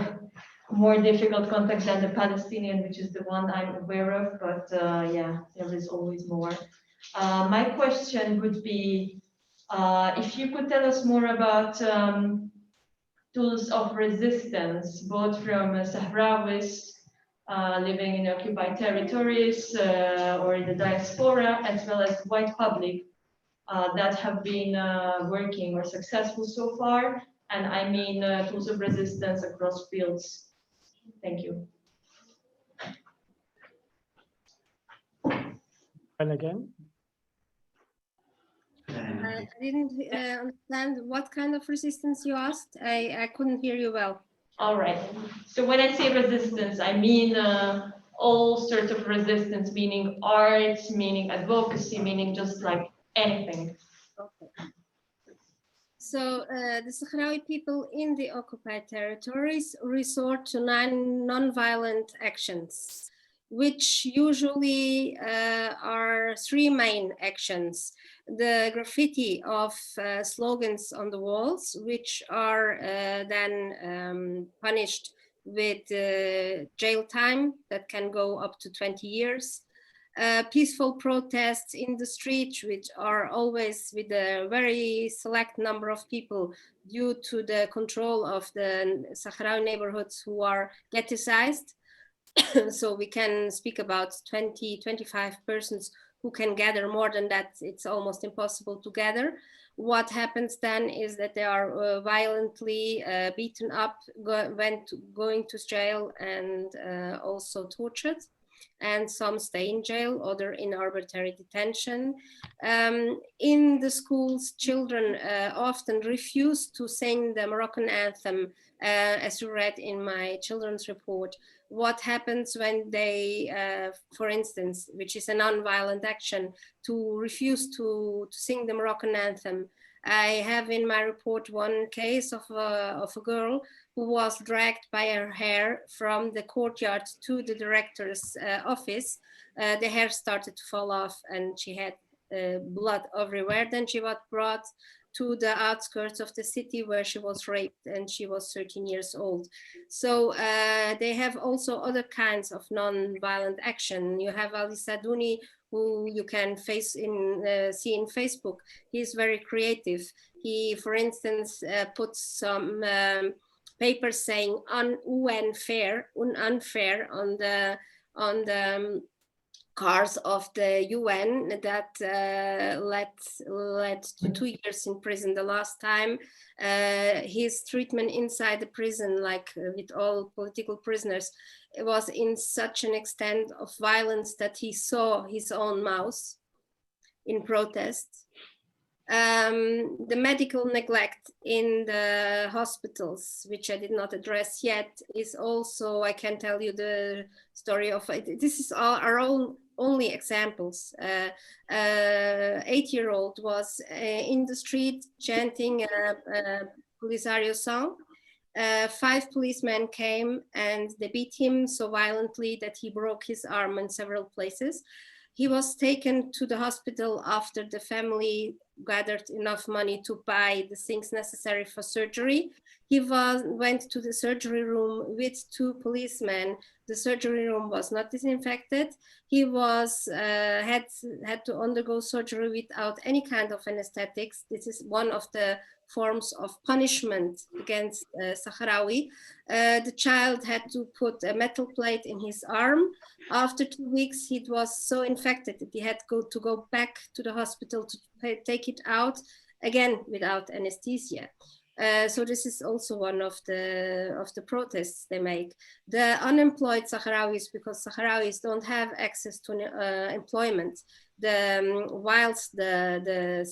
[SPEAKER 13] more difficult contact than the Palestinian, which is the one I'm aware of, but yeah, there is always more. My question would be, if you could tell us more about tools of resistance, both from Sahrawis living in occupied territories or in the diaspora, as well as white public that have been working or successful so far. And I mean tools of resistance across fields. Thank you.
[SPEAKER 3] And again,
[SPEAKER 4] I didn't understand what kind of resistance you asked. I couldn't hear you well.
[SPEAKER 13] All right. So when I say resistance, I mean all sorts of resistance, meaning art, meaning advocacy, meaning just like anything.
[SPEAKER 4] Okay. So the Sahrawi people in the occupied territories resort to non-violent actions, which usually are three main actions. The graffiti of slogans on the walls, which are then punished with jail time that can go up to 20 years. Peaceful protests in the street, which are always with a very select number of people due to the control of the Sahrawi neighborhoods who are ghettoized. So we can speak about 20, 25 persons who can gather. More than that, it's almost impossible to gather. What happens then is that they are violently beaten up, going to jail, and also tortured. And some stay in jail, other in arbitrary detention. In the schools, children often refuse to sing the Moroccan anthem, as you read in my children's report. What happens when they, for instance, which is a non-violent action, to refuse to sing the Moroccan anthem? I have in my report one case of a girl who was dragged by her hair from the courtyard to the director's office. The hair started to fall off and she had blood everywhere. Then she was brought to the outskirts of the city where she was raped, and she was 13 years old. So they have also other kinds of non-violent action. You have Ali Sadouni, who you can see in Facebook. He's very creative. He, for instance, puts some papers saying unfair on the cars of the UN that led to 2 years in prison the last time. His treatment inside the prison, like with all political prisoners, it was in such an extent of violence that he saw his own mouse in protest. The medical neglect in the hospitals, which I did not address yet, is also, I can tell you the story of it. This is our own only examples. 8-year-old was in the street chanting Polisario song. 5 policemen came and they beat him so violently that he broke his arm in several places. He was taken to the hospital after the family gathered enough money to buy the things necessary for surgery. He went to the surgery room with 2 policemen. The surgery room was not disinfected. He was had to undergo surgery without any kind of anesthetics. This is one of the forms of punishment against Sahrawi. The child had to put a metal plate in his arm. After 2 weeks, he was so infected that he had to go back to the hospital to take it out, again without anesthesia. So this is also one of the protests they make. The unemployed Sahrawis, because Sahrawis don't have access to employment, whilst the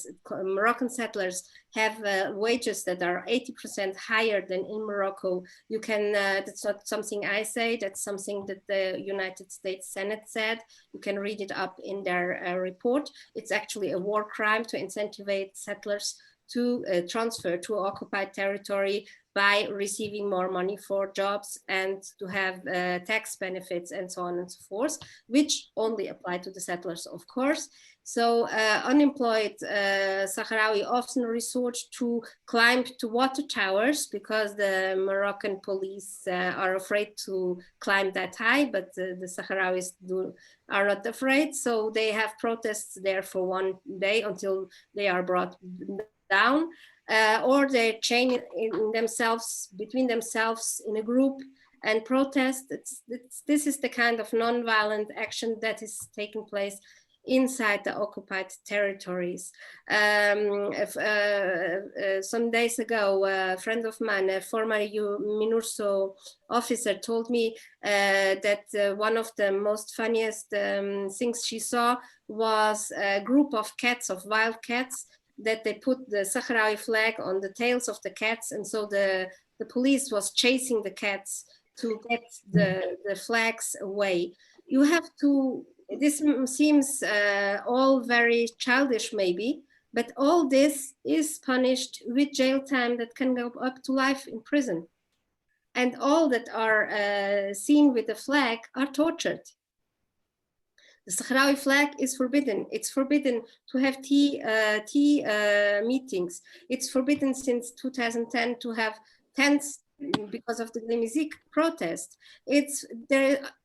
[SPEAKER 4] Moroccan settlers have wages that are 80% higher than in Morocco. You can, that's not something I say, that's something that the United States Senate said. You can read it up in their report. It's actually a war crime to incentivize settlers to transfer to occupied territory by receiving more money for jobs and to have tax benefits and so on and so forth, which only apply to the settlers, of course. So unemployed Sahrawi often resort to climb to water towers because the Moroccan police are afraid to climb that high, but the Sahrawis are not afraid. So they have protests there for one day until they are brought down, or they chain in themselves, between themselves in a group and protest. This is the kind of non-violent action that is taking place inside the occupied territories. Some days ago, a friend of mine, a former MINURSO officer, told me that one of the most funniest things she saw was a group of cats, of wild cats, that they put the Sahrawi flag on the tails of the cats, and so the police was chasing the cats to get the flags away. You have to, this seems all very childish maybe, but all this is punished with jail time that can go up to life in prison. And all that are seen with the flag are tortured. The Sahrawi flag is forbidden. It's forbidden to have tea meetings. It's forbidden since 2010 to have tents because of the Lemizig protest.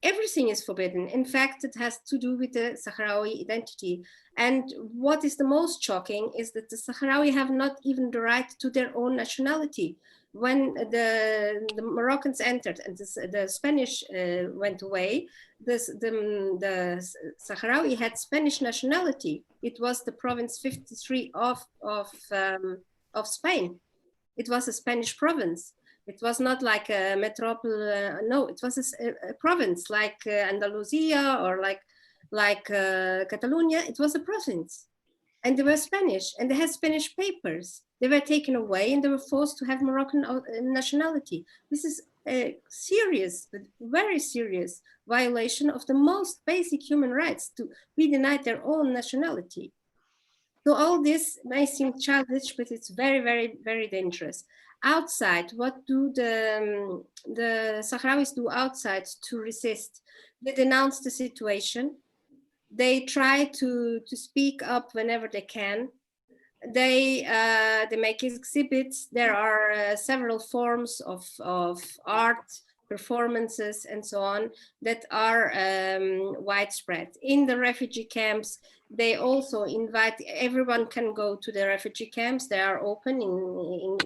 [SPEAKER 4] Everything is forbidden. In fact, it has to do with the Sahrawi identity. And what is the most shocking is that the Sahrawi have not even the right to their own nationality. When the Moroccans entered and the Spanish went away, the Sahrawi had Spanish nationality. It was the province 53 of Spain. It was a Spanish province. It was not like a metropole. No, it was a province like Andalusia or like Catalonia. It was a province. And they were Spanish, and they had Spanish papers. They were taken away and they were forced to have Moroccan nationality. This is a serious, but very serious violation of the most basic human rights, to be denied their own nationality. So all this may seem childish, but it's very, very, very dangerous. Outside, what do the Sahrawis do outside to resist? They denounce the situation. They try to speak up whenever they can. They make exhibits. There are several forms of art, performances, and so on that are widespread. In the refugee camps, they also invite, everyone can go to the refugee camps. They are open in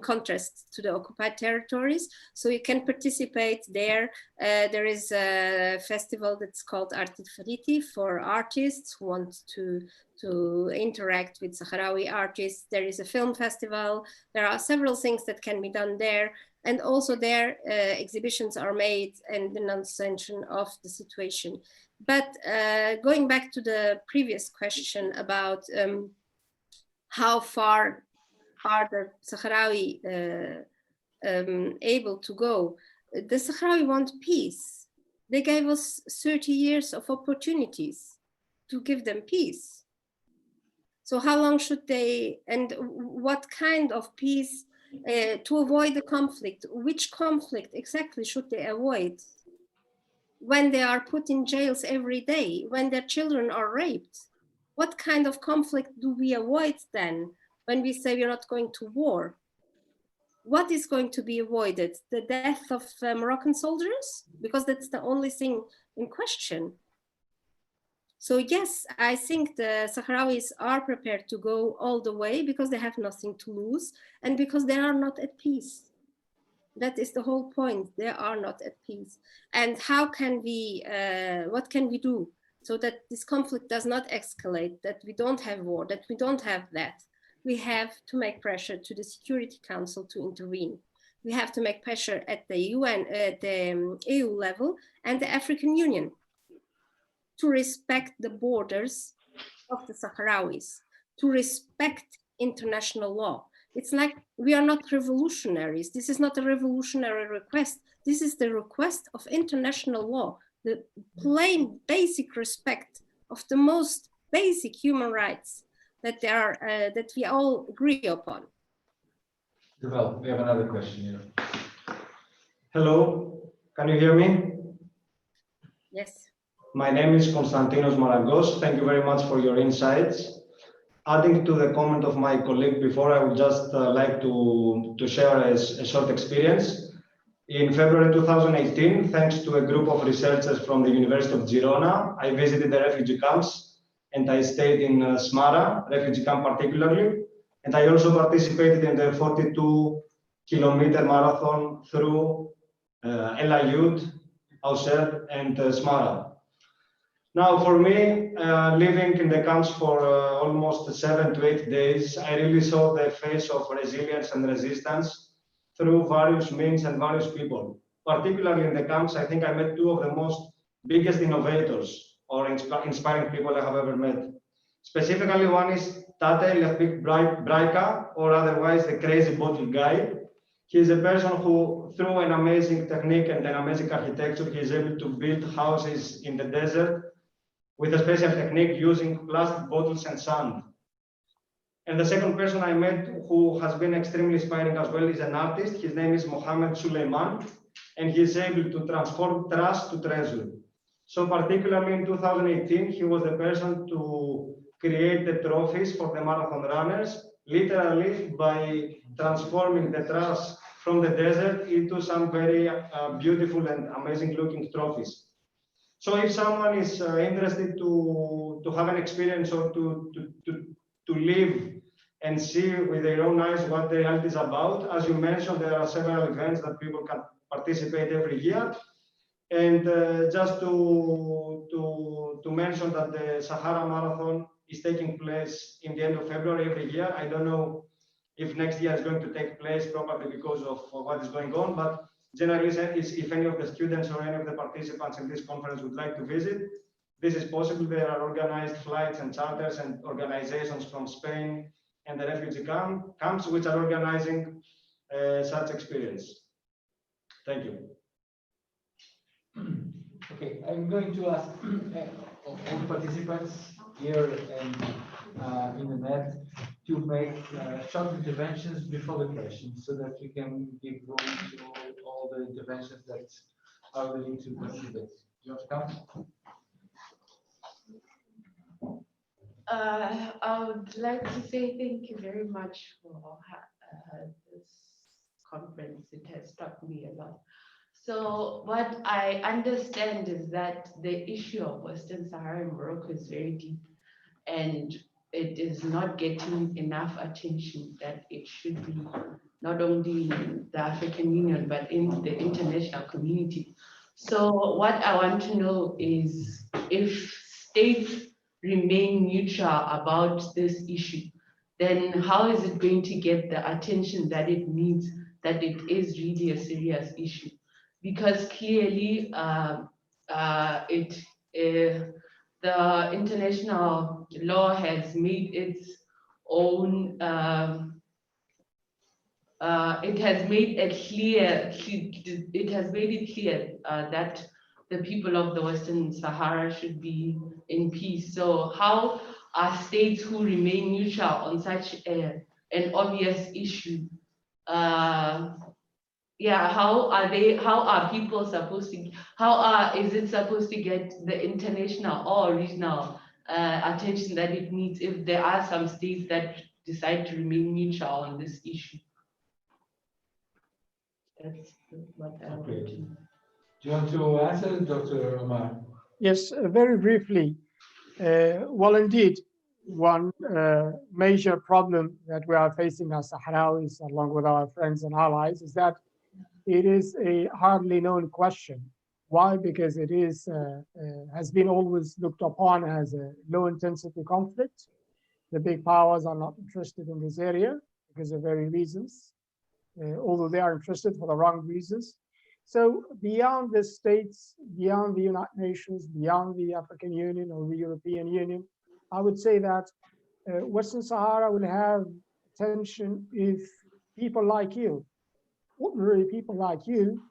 [SPEAKER 4] contrast to the occupied territories. So you can participate there. There is a festival that's called Artit Fariti for artists who want to interact with Sahrawi artists. There is a film festival. There are several things that can be done there. And also there, exhibitions are made and denunciation of the situation. But going back to the previous question about how far are the Sahrawi able to go, the Sahrawi want peace. They gave us 30 years of opportunities to give them peace. So how long should they, and what kind of peace to avoid the conflict? Which conflict exactly should they avoid? When they are put in jails every day, when their children are raped? What kind of conflict do we avoid then when we say we're not going to war? What is going to be avoided? The death of Moroccan soldiers? Because that's the only thing in question. So yes, I think the Sahrawis are prepared to go all the way because they have nothing to lose and because they are not at peace. That is the whole point. They are not at peace. And how can we, what can we do so that this conflict does not escalate, that we don't have war, that we don't have that? We have to make pressure to the Security Council to intervene. We have to make pressure at the UN, at the EU level and the African Union to respect the borders of the Sahrawis, to respect international law. It's like we are not revolutionaries. This is not a revolutionary request. This is the request of international law, the plain basic respect of the most basic human rights that they are that we all agree upon.
[SPEAKER 1] Well, we have another question here.
[SPEAKER 6] Hello, can you hear me?
[SPEAKER 4] Yes.
[SPEAKER 6] My name is Konstantinos Maragos. Thank you very much for your insights. Adding to the comment of my colleague before, I would just like to share a short experience. In February 2018, thanks to a group of researchers from the University of Girona, I visited the refugee camps and I stayed in Smara, refugee camp particularly. And I also participated in the 42-kilometer marathon through El Ayud, Auxerre, and Smara. Now, for me, living in the camps for almost 7 to 8 days, I really saw the face of resilience and resistance through various means and various people. Particularly in the camps, I think I met two of the most biggest innovators or inspiring people I have ever met. Specifically, one is Tate Lefik Braika, or otherwise the crazy bottle guy. He is a person who, through an amazing technique and an amazing architecture, he is able to build houses in the desert with a special technique using plastic bottles and sand. And the second person I met who has been extremely inspiring as well is an artist. His name is Mohammed Suleiman, and he is able to transform trash to treasure. So particularly in 2018, he was the person to create the trophies for the marathon runners, literally by transforming the trash from the desert into some very beautiful and amazing looking trophies. So if someone is interested to have an experience or to live and see with their own eyes what the reality is about, as you mentioned, there are several events that people can participate every year. And just to mention that the Sahara Marathon is taking place in the end of February every year. I don't know if next year is going to take place, probably because of what is going on, but generally, if any of the students or any of the participants in this conference would like to visit, this is possible. There are organized flights and charters and organizations from Spain and the refugee camps which are organizing such experience. Thank you.
[SPEAKER 1] Okay, I'm going to ask all participants here and in the net to make short interventions before the questions so that we can give room to all the interventions that are willing to participate. Do you want to come?
[SPEAKER 14] I would like to say thank you very much for this conference. It has struck me a lot. So what I understand is that the issue of Western Sahara in Morocco is very deep, and it is not getting enough attention that it should be, not only in the African Union, but in the international community. So what I want to know is if states remain neutral about this issue, then how is it going to get the attention that it needs, that it is really a serious issue? Because clearly the international law has made its own, it has made it clear that the people of the Western Sahara should be in peace. So how are states who remain neutral on such an obvious issue, how are people supposed to, is it supposed to get the international or regional attention that it needs if there are some states that decide to remain neutral on this issue? That's what I want to know.
[SPEAKER 1] Do you want to answer, Dr. Omar?
[SPEAKER 3] Yes, very briefly. Well, indeed, one major problem that we are facing as Sahrawis, along with our friends and allies, is that it is a hardly known question. Why? Because it is has been always looked upon as a low-intensity conflict. The big powers are not interested in this area because of very reasons, although they are interested for the wrong reasons. So beyond the states, beyond the United Nations, beyond the African Union or the European Union, I would say that Western Sahara will have attention if people like you, ordinary people like you,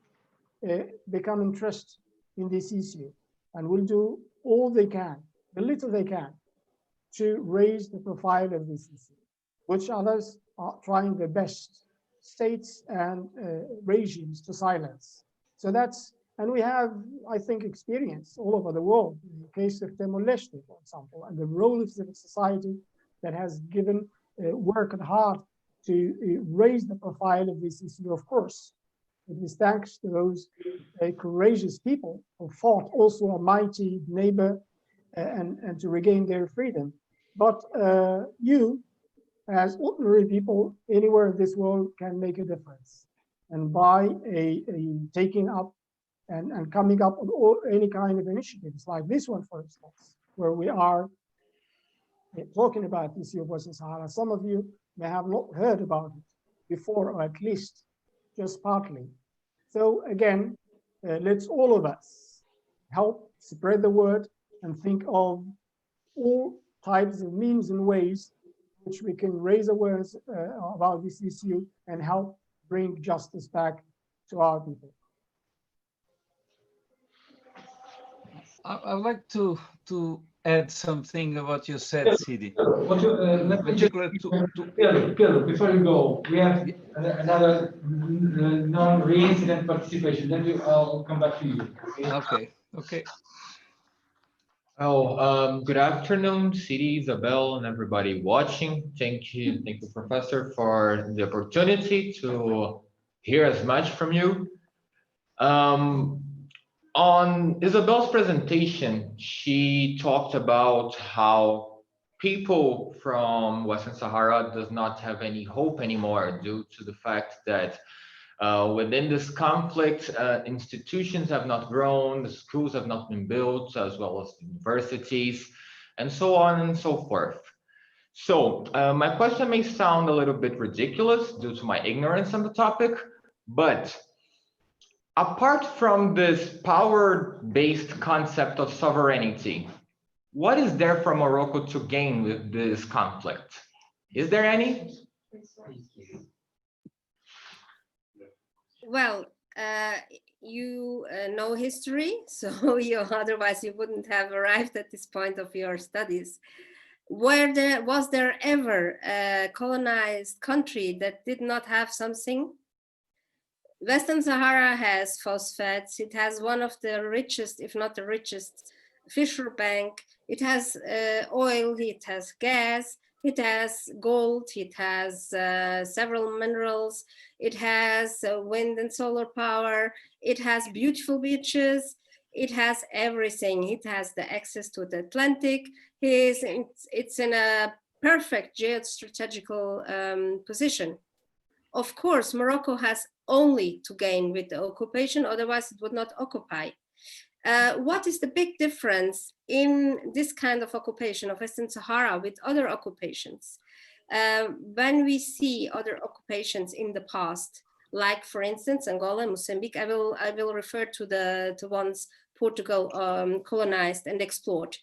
[SPEAKER 3] become interested in this issue and will do all they can, the little they can, to raise the profile of this issue, which others are trying their best, states and regimes, to silence. So that's, and we have, I think, experience all over the world in the case of Timor-Leste, for example, and the role of civil society that has given worked hard to raise the profile of this issue. Of course, it is thanks to those courageous people who fought also a mighty neighbor and to regain their freedom. But you, as ordinary people anywhere in this world, can make a difference. And by taking up and coming up with any kind of initiatives like this one, for instance, where we are talking about the issue of Western Sahara. Some of you may have not heard about it before, or at least just partly. So again, let's all of us help spread the word and think of all types of means and ways which we can raise awareness about this issue and help bring justice back to our people.
[SPEAKER 10] I would like to add something about what you said, Sidi.
[SPEAKER 1] Pedro, before you go, we have another non-reincident participation. Then I'll come back to you.
[SPEAKER 10] Okay.
[SPEAKER 15] Oh, good afternoon, Sidi, Isabel, and everybody watching. Thank you, Professor, for the opportunity to hear as much from you. On Isabel's presentation, she talked about how people from Western Sahara does not have any hope anymore due to the fact that within this conflict, institutions have not grown, the schools have not been built, as well as universities, and so on and so forth. So my question may sound a little bit ridiculous due to my ignorance on the topic, but apart from this power-based concept of sovereignty, what is there for Morocco to gain with this conflict? Is there any?
[SPEAKER 4] Well, you know history, so otherwise you wouldn't have arrived at this point of your studies. Was there ever a colonized country that did not have something? Western Sahara has phosphates. It has one of the richest, if not the richest, fisher bank. It has oil, it has gas, it has gold, it has several minerals, it has wind and solar power, it has beautiful beaches, it has everything. It has the access to the Atlantic. It's in a perfect geostrategical position. Of course, Morocco has only to gain with the occupation, otherwise it would not occupy. What is the big difference in this kind of occupation of Western Sahara with other occupations? When we see other occupations in the past, like for instance, Angola and Mozambique, I will refer to the ones Portugal colonized and explored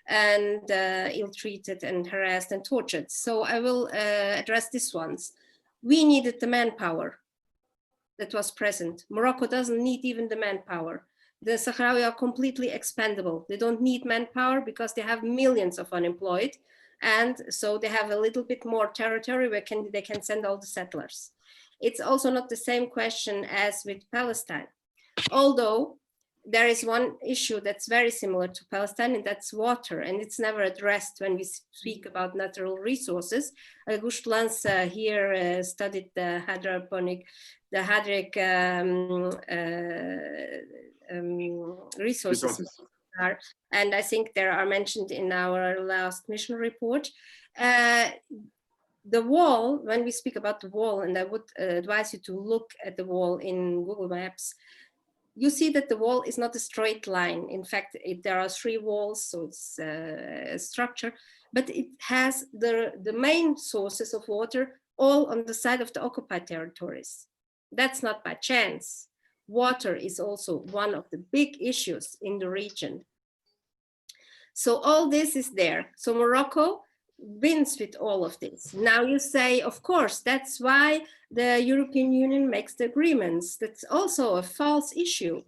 [SPEAKER 4] and ill-treated and harassed and tortured. So I will address these ones. We needed the manpower that was present. Morocco doesn't need even the manpower. The Sahrawi are completely expendable. They don't need manpower because they have millions of unemployed. And so they have a little bit more territory where they can send all the settlers. It's also not the same question as with Palestine. Although there is one issue that's very similar to Palestine, and that's water, and it's never addressed when we speak about natural resources. Auguste Lance here studied the hydric resources, and I think there are mentioned in our last mission report. The wall, when we speak about the wall, and I would advise you to look at the wall in Google Maps, you see that the wall is not a straight line. In fact, there are 3 walls, so it's a structure, but it has the main sources of water all on the side of the occupied territories. That's not by chance. Water is also one of the big issues in the region. So all this is there. So Morocco wins with all of this. Now you say, of course, that's why the European Union makes the agreements. That's also a false issue,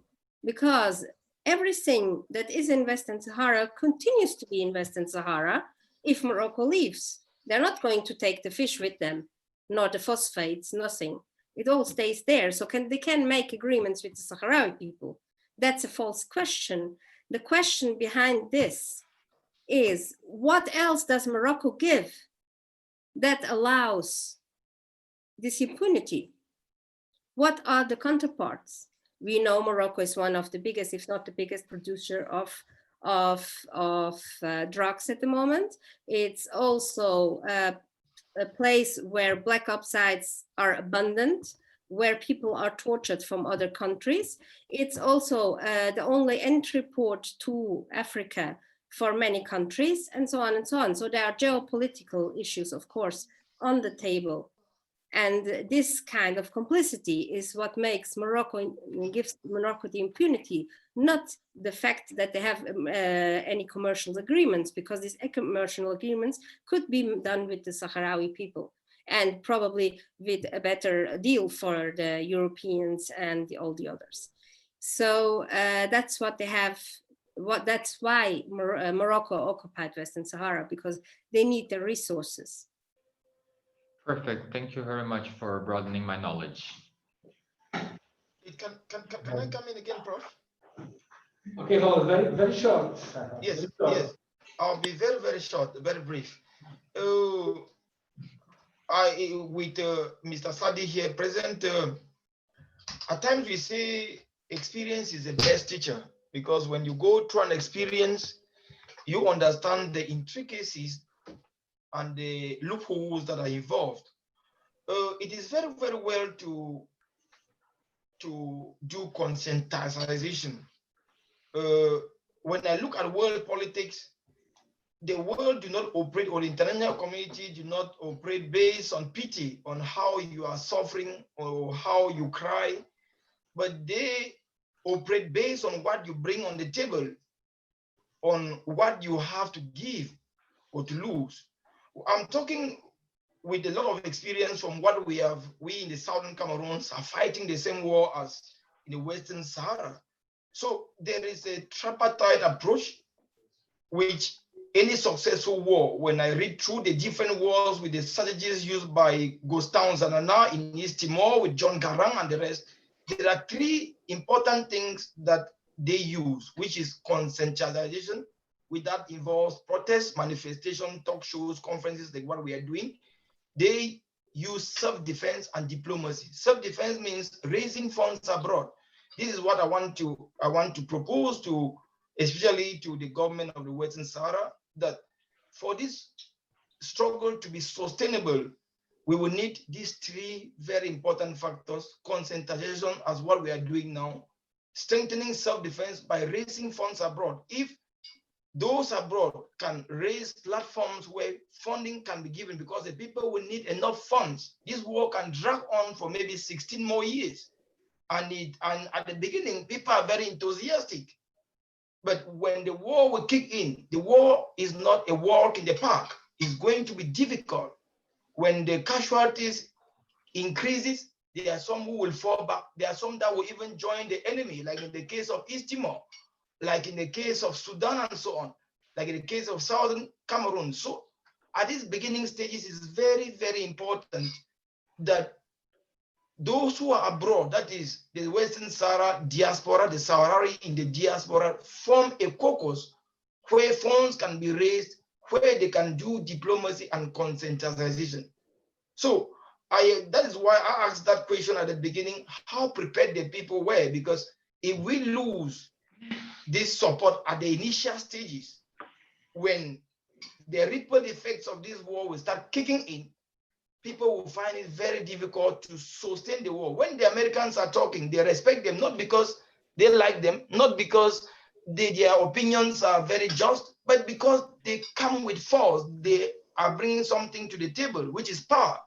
[SPEAKER 4] because everything that is in Western Sahara continues to be in Western Sahara. if Morocco leaves. They're not going to take the fish with them, nor the phosphates, nothing. It all stays there. So they can make agreements with the Sahrawi people. That's a false question. The question behind this is, what else does Morocco give that allows this impunity? What are the counterparts? We know Morocco is one of the biggest, if not the biggest, producer of drugs at the moment. It's also a place where black ops sites are abundant, where people are tortured from other countries. It's also the only entry port to Africa for many countries, and so on and so on. So there are geopolitical issues, of course, on the table. And this kind of complicity is what makes Morocco, gives Morocco the impunity, not the fact that they have any commercial agreements, because these commercial agreements could be done with the Sahrawi people, and probably with a better deal for the Europeans and all the others. So that's what they have. That's why Morocco occupied Western Sahara, because they need the resources.
[SPEAKER 15] Perfect. Thank you very much for broadening my knowledge.
[SPEAKER 11] Can I come in again, Prof?
[SPEAKER 1] Okay, hold very, very short.
[SPEAKER 11] Yes,
[SPEAKER 1] Very short.
[SPEAKER 11] yes. I'll be very, very short, very brief. With Mr. Sadi here present, at times we say experience is the best teacher, because when you go through an experience, you understand the intricacies and the loopholes that are involved. It is very, very well to do conscientization. When I look at world politics, the world do not operate, or the international community do not operate based on pity, on how you are suffering or how you cry, but they operate based on what you bring on the table, on what you have to give or to lose. I'm talking with a lot of experience from what we in the Southern Cameroons are fighting the same war as in the Western Sahara. So there is a tripartite approach, which any successful war, when I read through the different wars with the strategies used by Gustin Zanana in East Timor with John Garang and the rest, there are three important things that they use, which is conscientization, which that involves protests, manifestation, talk shows, conferences like what we are doing. They use self-defense and diplomacy. Self-defense means raising funds abroad. This is what I want to propose to, especially to the government of the Western Sahara, that for this struggle to be sustainable, we will need these three very important factors: concentration, as what we are doing now, strengthening self-defense by raising funds abroad. If those abroad can raise platforms where funding can be given, because the people will need enough funds, this war can drag on for maybe 16 more years. And at the beginning, people are very enthusiastic. But when the war will kick in, the war is not a walk in the park. It's going to be difficult. When the casualties increases, there are some who will fall back. There are some that will even join the enemy, like in the case of East Timor, like in the case of Sudan and so on, like in the case of Southern Cameroon. So at these beginning stages, it's very, very important that those who are abroad, that is the Western Sahara diaspora, the Sahrawi in the diaspora, form a caucus where funds can be raised, where they can do diplomacy and conscientization. So that is why I asked that question at the beginning, how prepared the people were, because if we lose this support at the initial stages, when the ripple effects of this war will start kicking in, people will find it very difficult to sustain the war. When the Americans are talking, they respect them, not because they like them, not because their opinions are very just, but because they come with force. They are bringing something to the table, which is power.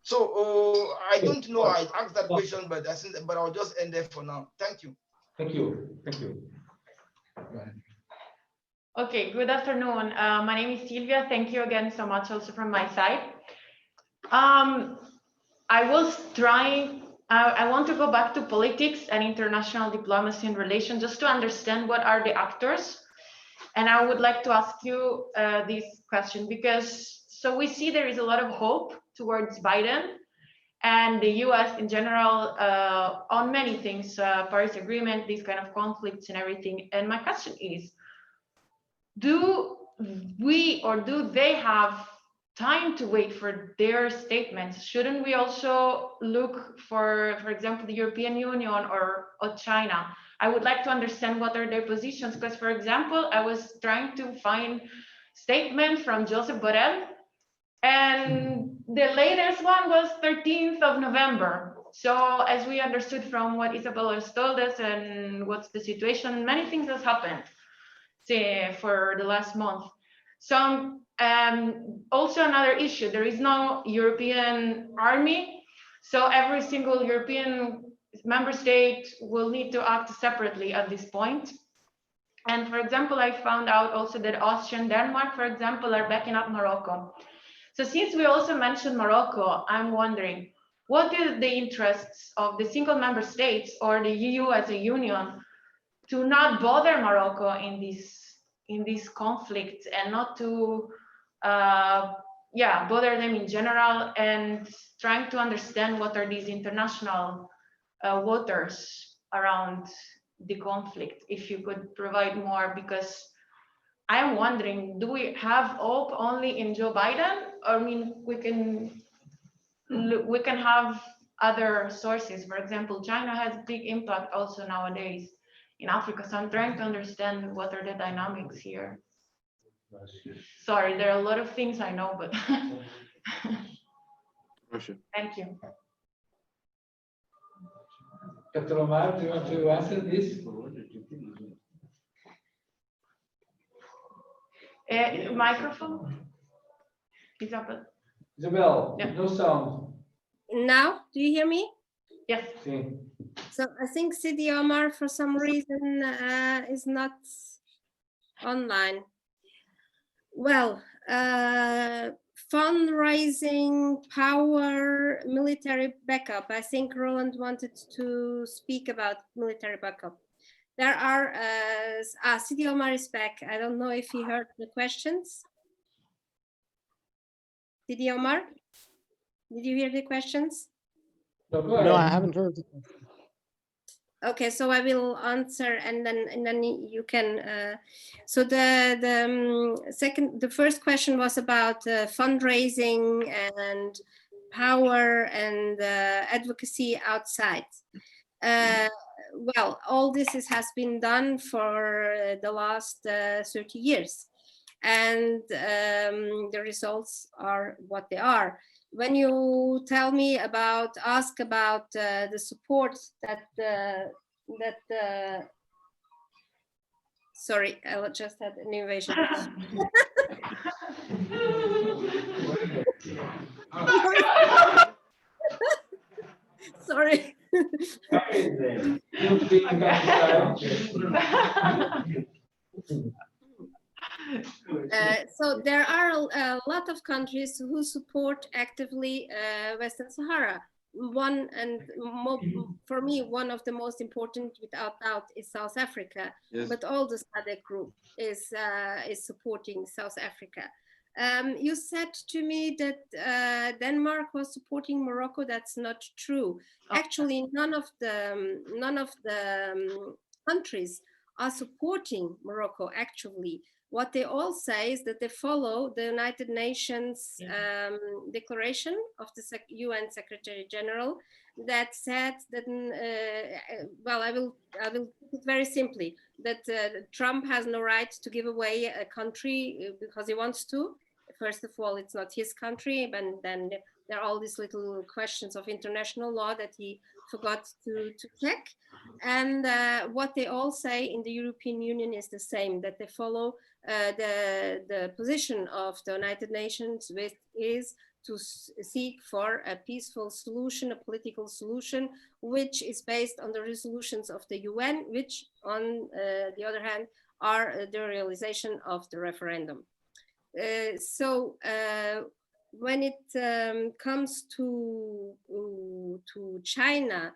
[SPEAKER 11] So I don't know, I asked that question, but I'll just end there for now. Thank you.
[SPEAKER 1] Thank you. Thank you.
[SPEAKER 16] Okay, good afternoon. My name is Silvia. Thank you again so much also from my side. I want to go back to politics and international diplomacy in relation, just to understand what are the actors And I would like to ask you this question because so we see there is a lot of hope towards Biden and the US in general on many things, Paris Agreement, these kind of conflicts and everything. And my question is, do we or do they have time to wait for their statements? Shouldn't we also look for example, the European Union or China? I would like to understand what are their positions, because for example, I was trying to find statement from Joseph Borrell, and the latest one was 13th of November. So as we understood from what Isabel has told us and what's the situation, many things has happened, say, for the last month. So also another issue, there is no European army. So every single European member state will need to act separately at this point. And for example, I found out also that Austria and Denmark, for example, are backing up Morocco. So since we also mentioned Morocco, I'm wondering, what are the interests of the single member states or the EU as a union to not bother Morocco in this conflict and not to bother them in general, and trying to understand what are these international waters around the conflict? If you could provide more, because I'm wondering, do we have hope only in Joe Biden? I mean, we can have other sources. For example, China has big impact also nowadays in Africa. So I'm trying to understand what are the dynamics here. Sorry, there are a lot of things I know, but thank you.
[SPEAKER 1] Dr. Omar, do you want to answer this?
[SPEAKER 16] Microphone? Isabel.
[SPEAKER 1] Isabel,
[SPEAKER 16] Yeah.
[SPEAKER 1] no sound.
[SPEAKER 4] Now, do you hear me?
[SPEAKER 16] Yes.
[SPEAKER 1] Sí.
[SPEAKER 4] So I think Sidi Omar, for some reason, is not online. Well, fundraising, power, military backup. I think Roland wanted to speak about military backup. There are, Sidi Omar is back. I don't know if he heard the questions. Sidi Omar, did you hear the questions?
[SPEAKER 3] No, I haven't heard.
[SPEAKER 4] Okay, so I will answer, and then you can. So the first question was about fundraising and power and advocacy outside. Well, all this has been done for the last 30 years, and the results are what they are. When you tell me ask about the support sorry, I just had an invasion. Sorry. So there are a lot of countries who support actively Western Sahara. For me, one of the most important, without doubt, is South Africa. Yes. But all the SADC group is supporting South Africa. You said to me that Denmark was supporting Morocco. That's not true. Actually, none of the countries are supporting Morocco. Actually, what they all say is that they follow the United Nations declaration of the UN Secretary General that said that, well, I will put it very simply, that Trump has no right to give away a country because he wants to. First of all, it's not his country, but then there are all these little questions of international law that he forgot to check. And what they all say in the European Union is the same, that they follow the position of the United Nations, which is to seek for a peaceful solution, a political solution, which is based on the resolutions of the UN, which on the other hand are the realization of the referendum. So when it comes to China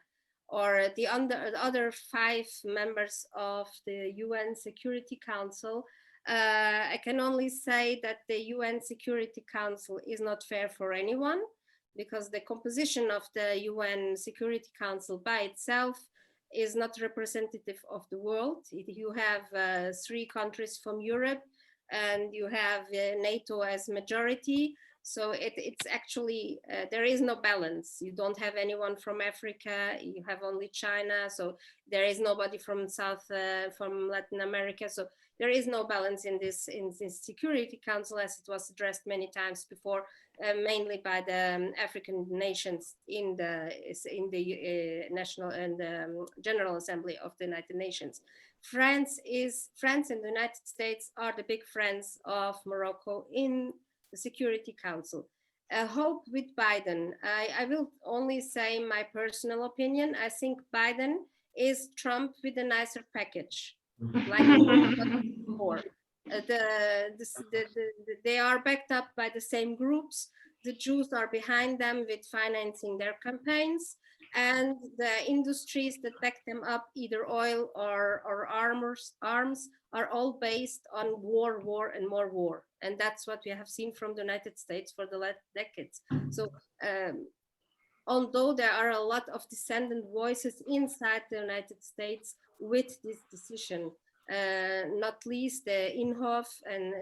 [SPEAKER 4] or the other 5 members of the UN Security Council, I can only say that the UN Security Council is not fair for anyone, because the composition of the UN Security Council by itself is not representative of the world. You have 3 countries from Europe, and you have NATO as majority. So it's actually, there is no balance. You don't have anyone from Africa, you have only China. So there is nobody from from Latin America. So there is no balance in this Security Council, as it was addressed many times before, mainly by the African nations in the National and General Assembly of the United Nations. France and the United States are the big friends of Morocco in the Security Council. I hope with Biden, I will only say my personal opinion. I think Biden is Trump with a nicer package, like before. They are backed up by the same groups. The Jews are behind them with financing their campaigns, and the industries that back them up, either oil or arms, are all based on war, and more war. And that's what we have seen from the United States for the last decades. So although there are a lot of dissenting voices inside the United States with this decision, not least the Inhofe and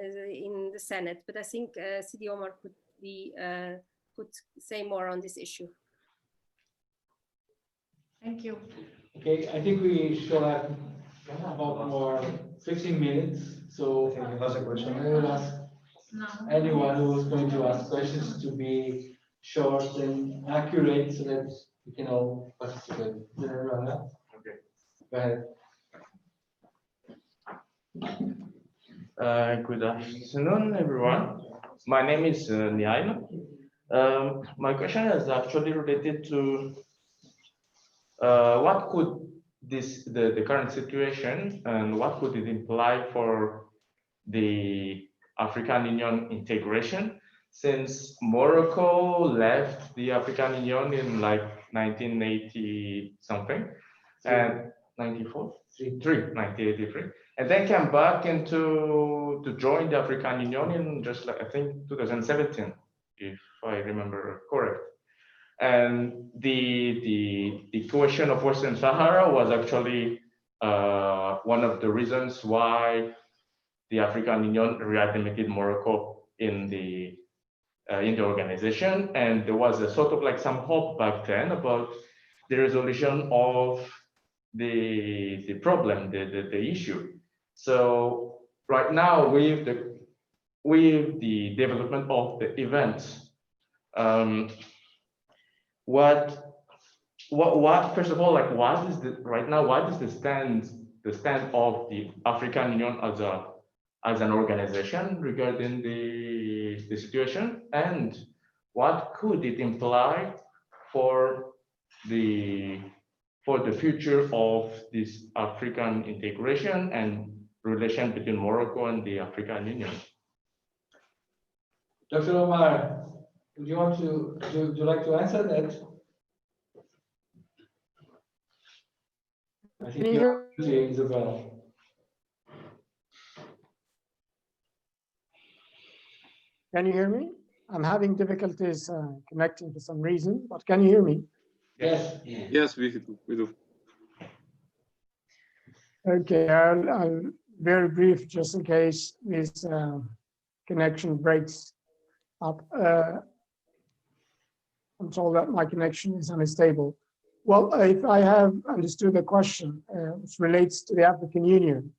[SPEAKER 4] in the Senate, but I think Sidi Omar could say more on this issue.
[SPEAKER 16] Thank you.
[SPEAKER 1] Okay, I think we should have about more 15 minutes. So I will ask anyone who is going to ask questions to be short and accurate so that we can all participate. Is everyone else? Okay. Go ahead.
[SPEAKER 17] Good afternoon, everyone. My name is Niail. My question is actually related to what could the current situation and what could it imply for the African Union integration, since Morocco left the African Union in like 1980 something and 1983, and then came back to join the African Union in just like, I think 2017, if I remember correct. And the question of Western Sahara was actually one of the reasons why the African Union readmitted Morocco in the organization. And there was a sort of like some hope back then about the resolution of the problem, the issue. So right now with the development of the events, what first of all, like what is right now, what is the stand of the African Union as an organization regarding the situation, and what could it imply for the future of this African integration and relation between Morocco and the African Union?
[SPEAKER 1] Dr. Omar, do you like to answer that? I think you're to Isabel.
[SPEAKER 3] Can you hear me? I'm having difficulties connecting for some reason, but can you hear me?
[SPEAKER 1] Yes.
[SPEAKER 8] Yes, we do.
[SPEAKER 3] Okay, I'll very brief just in case this connection breaks up. I'm told that my connection is unstable. Well, if I have understood the question, which relates to the African Union,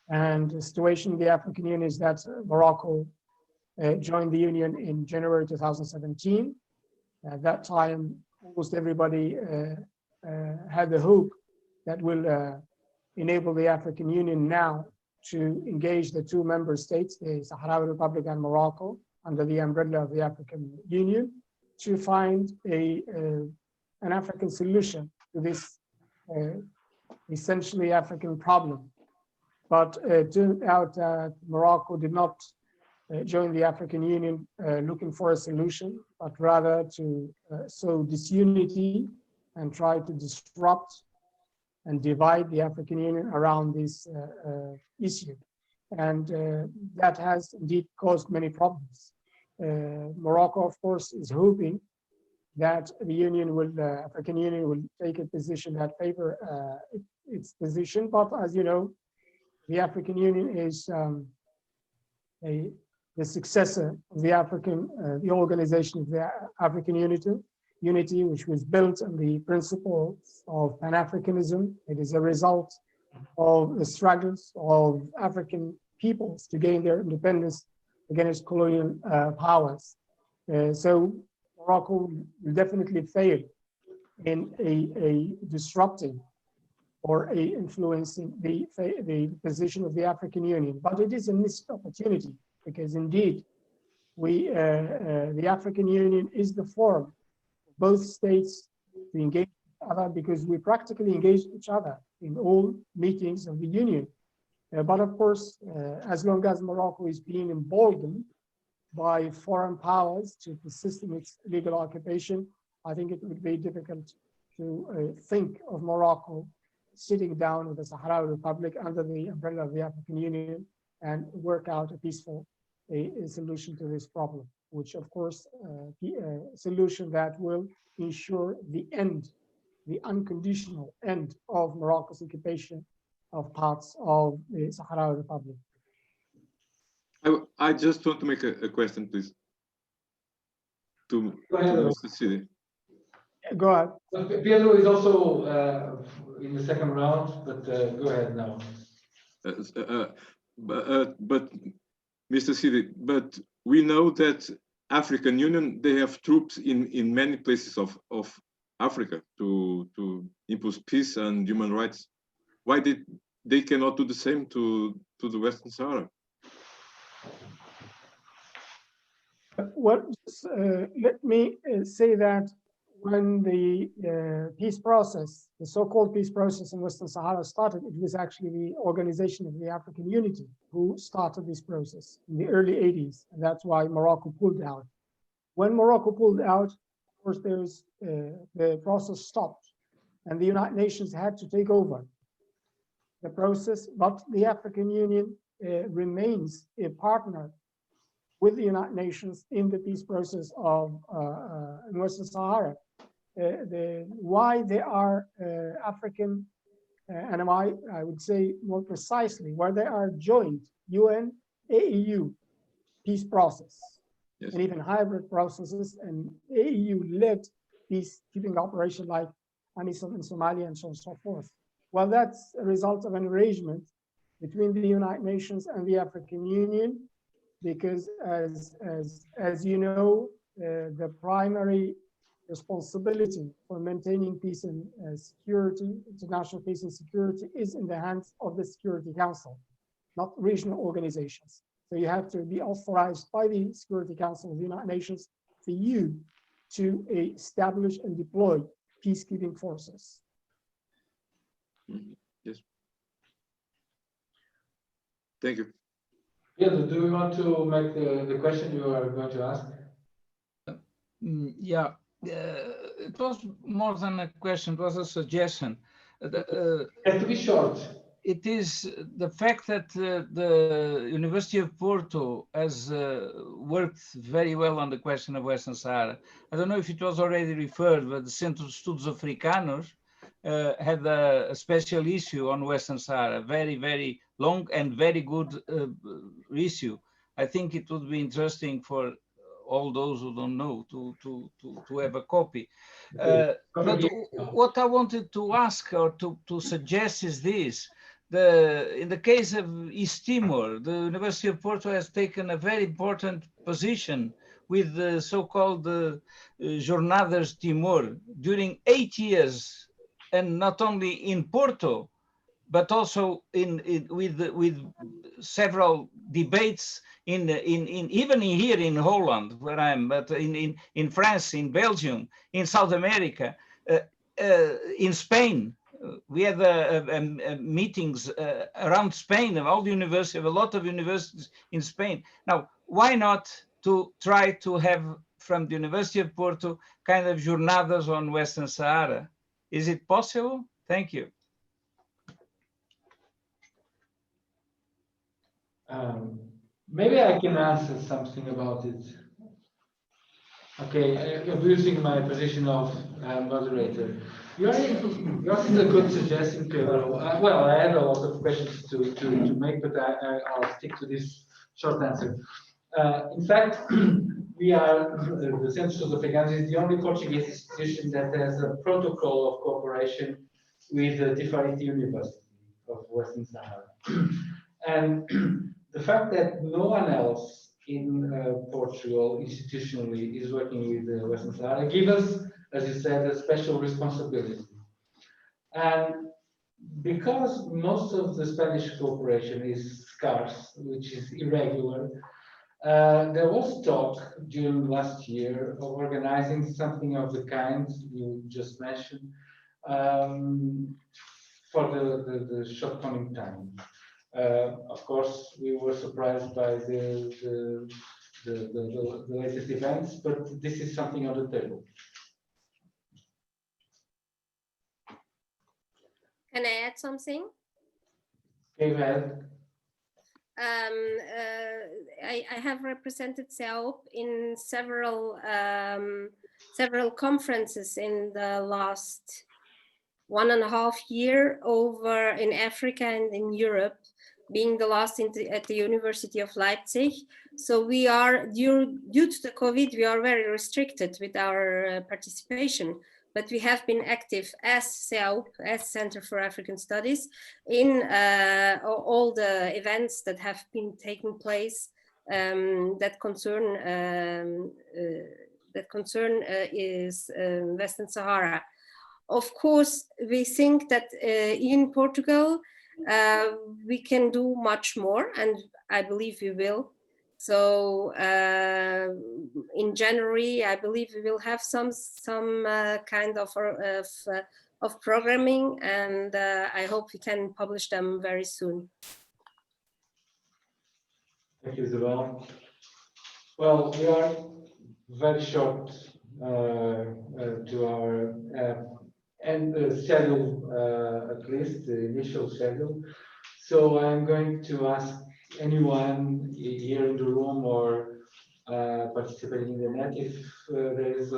[SPEAKER 3] and the situation in the African Union is that Morocco joined the Union in January 2017. At that time, almost everybody had the hope that will enable the African Union now to engage the 2 member states, the Sahrawi Republic and Morocco, under the umbrella of the African Union, to find an African solution to this essentially African problem. But it turned out that Morocco did not join the African Union looking for a solution, but rather to sow disunity and try to disrupt and divide the African Union around this issue. and that has indeed caused many problems. Morocco, of course, is hoping that the Union will, African Union will take a position that favor its position. But as you know, the African Union is the successor of the the organization of the African Unity, which was built on the principles of Pan-Africanism. It is a result of the struggles of African peoples to gain their independence against colonial powers. So Morocco will definitely fail in a disrupting or influencing the position of the African Union. But it is a missed opportunity because indeed the African Union is the forum for both states to engage each other because we practically engage each other in all meetings of the Union. But of course, as long as Morocco is being emboldened by foreign powers to persist in its legal occupation, I think it would be difficult to think of Morocco sitting down with the Sahrawi Republic under the umbrella of the African Union and work out a peaceful solution to this problem, which of course, a solution that will ensure the end, the unconditional end of Morocco's occupation of parts of the Sahrawi Republic.
[SPEAKER 8] I just want to make a question, please, to Mr. Sidi.
[SPEAKER 3] Go ahead.
[SPEAKER 1] Pedro is also in the second round, but go ahead now.
[SPEAKER 8] But Mr. Sidi, but we know that African Union, they have troops in many places of Africa to impose peace and human rights. Why they cannot do the same to the Western Sahara?
[SPEAKER 3] Well, just, let me say that when the peace process, the so-called peace process in Western Sahara started, it was actually the Organization of the African Unity who started this process in the early 80s. And that's why Morocco pulled out. When Morocco pulled out, of course, the process stopped and the United Nations had to take over the process, but the African Union remains a partner with the United Nations in the peace process of in Western Sahara. Why they are African, and I would say more precisely, why they are joint UN, AEU peace process, yes, and even hybrid processes, and AEU-led peacekeeping operation like AMISOM in Somalia and so on and so forth. Well, that's a result of an arrangement between the United Nations and the African Union, because as you know, the primary responsibility for maintaining peace and security, international peace and security, is in the hands of the Security Council, not regional organizations. So you have to be authorized by the Security Council of the United Nations for you to establish and deploy peacekeeping forces.
[SPEAKER 8] Yes. Thank you.
[SPEAKER 1] Yeah, do we want to make the question you are going to ask?
[SPEAKER 10] Yeah, it was more than a question, it was a suggestion.
[SPEAKER 1] And to be short.
[SPEAKER 10] It is the fact that the University of Porto has worked very well on the question of Western Sahara. I don't know if it was already referred, but the Centro de Estudos Africanos had a special issue on Western Sahara, very, very long and very good issue. I think it would be interesting for all those who don't know to have a copy. But what I wanted to ask or to suggest is this. In the case of East Timor, the University of Porto has taken a very important position with the so-called Jornadas Timor during 8 years, and not only in Porto, but also with several debates even here in Holland, where I'm, but in France, in Belgium, in South America, in Spain. We had meetings around Spain of all the universities, of a lot of universities in Spain. Now, why not to try to have from the University of Porto kind of jornadas on Western Sahara? Is it possible? Thank you.
[SPEAKER 1] Maybe I can answer something about it. Okay, abusing my position of moderator. Yours is a good suggestion, Pedro. Well, I had a lot of questions to make, but I'll stick to this short answer. In fact, we are, the Centro dos Africanos is the only Portuguese institution that has a protocol of cooperation with the Tiferet University of Western Sahara. And the fact that no one else in Portugal institutionally is working with Western Sahara gives us, as you said, a special responsibility. And because most of the Spanish cooperation is scarce, which is irregular, there was talk during last year of organizing something of the kind you just mentioned for the shortcoming time. Of course, we were surprised by the latest events, but this is something on the table.
[SPEAKER 4] Can I add something?
[SPEAKER 1] Go ahead.
[SPEAKER 4] I have represented CEOP in several conferences in the last 1.5 years over in Africa and in Europe, being the last at the University of Leipzig. So we are, due to the COVID, we are very restricted with our participation, but we have been active as CEOP, as Center for African Studies, in all the events that have been taking place that concern Western Sahara. Of course, we think that in Portugal, we can do much more, and I believe we will. So in January, I believe we will have some kind of programming, and I hope we can publish them very soon.
[SPEAKER 1] Thank you, Isabel. Well, we are very short to our schedule, at least the initial schedule. So I'm going to ask anyone here in the room or participating in the net if there is a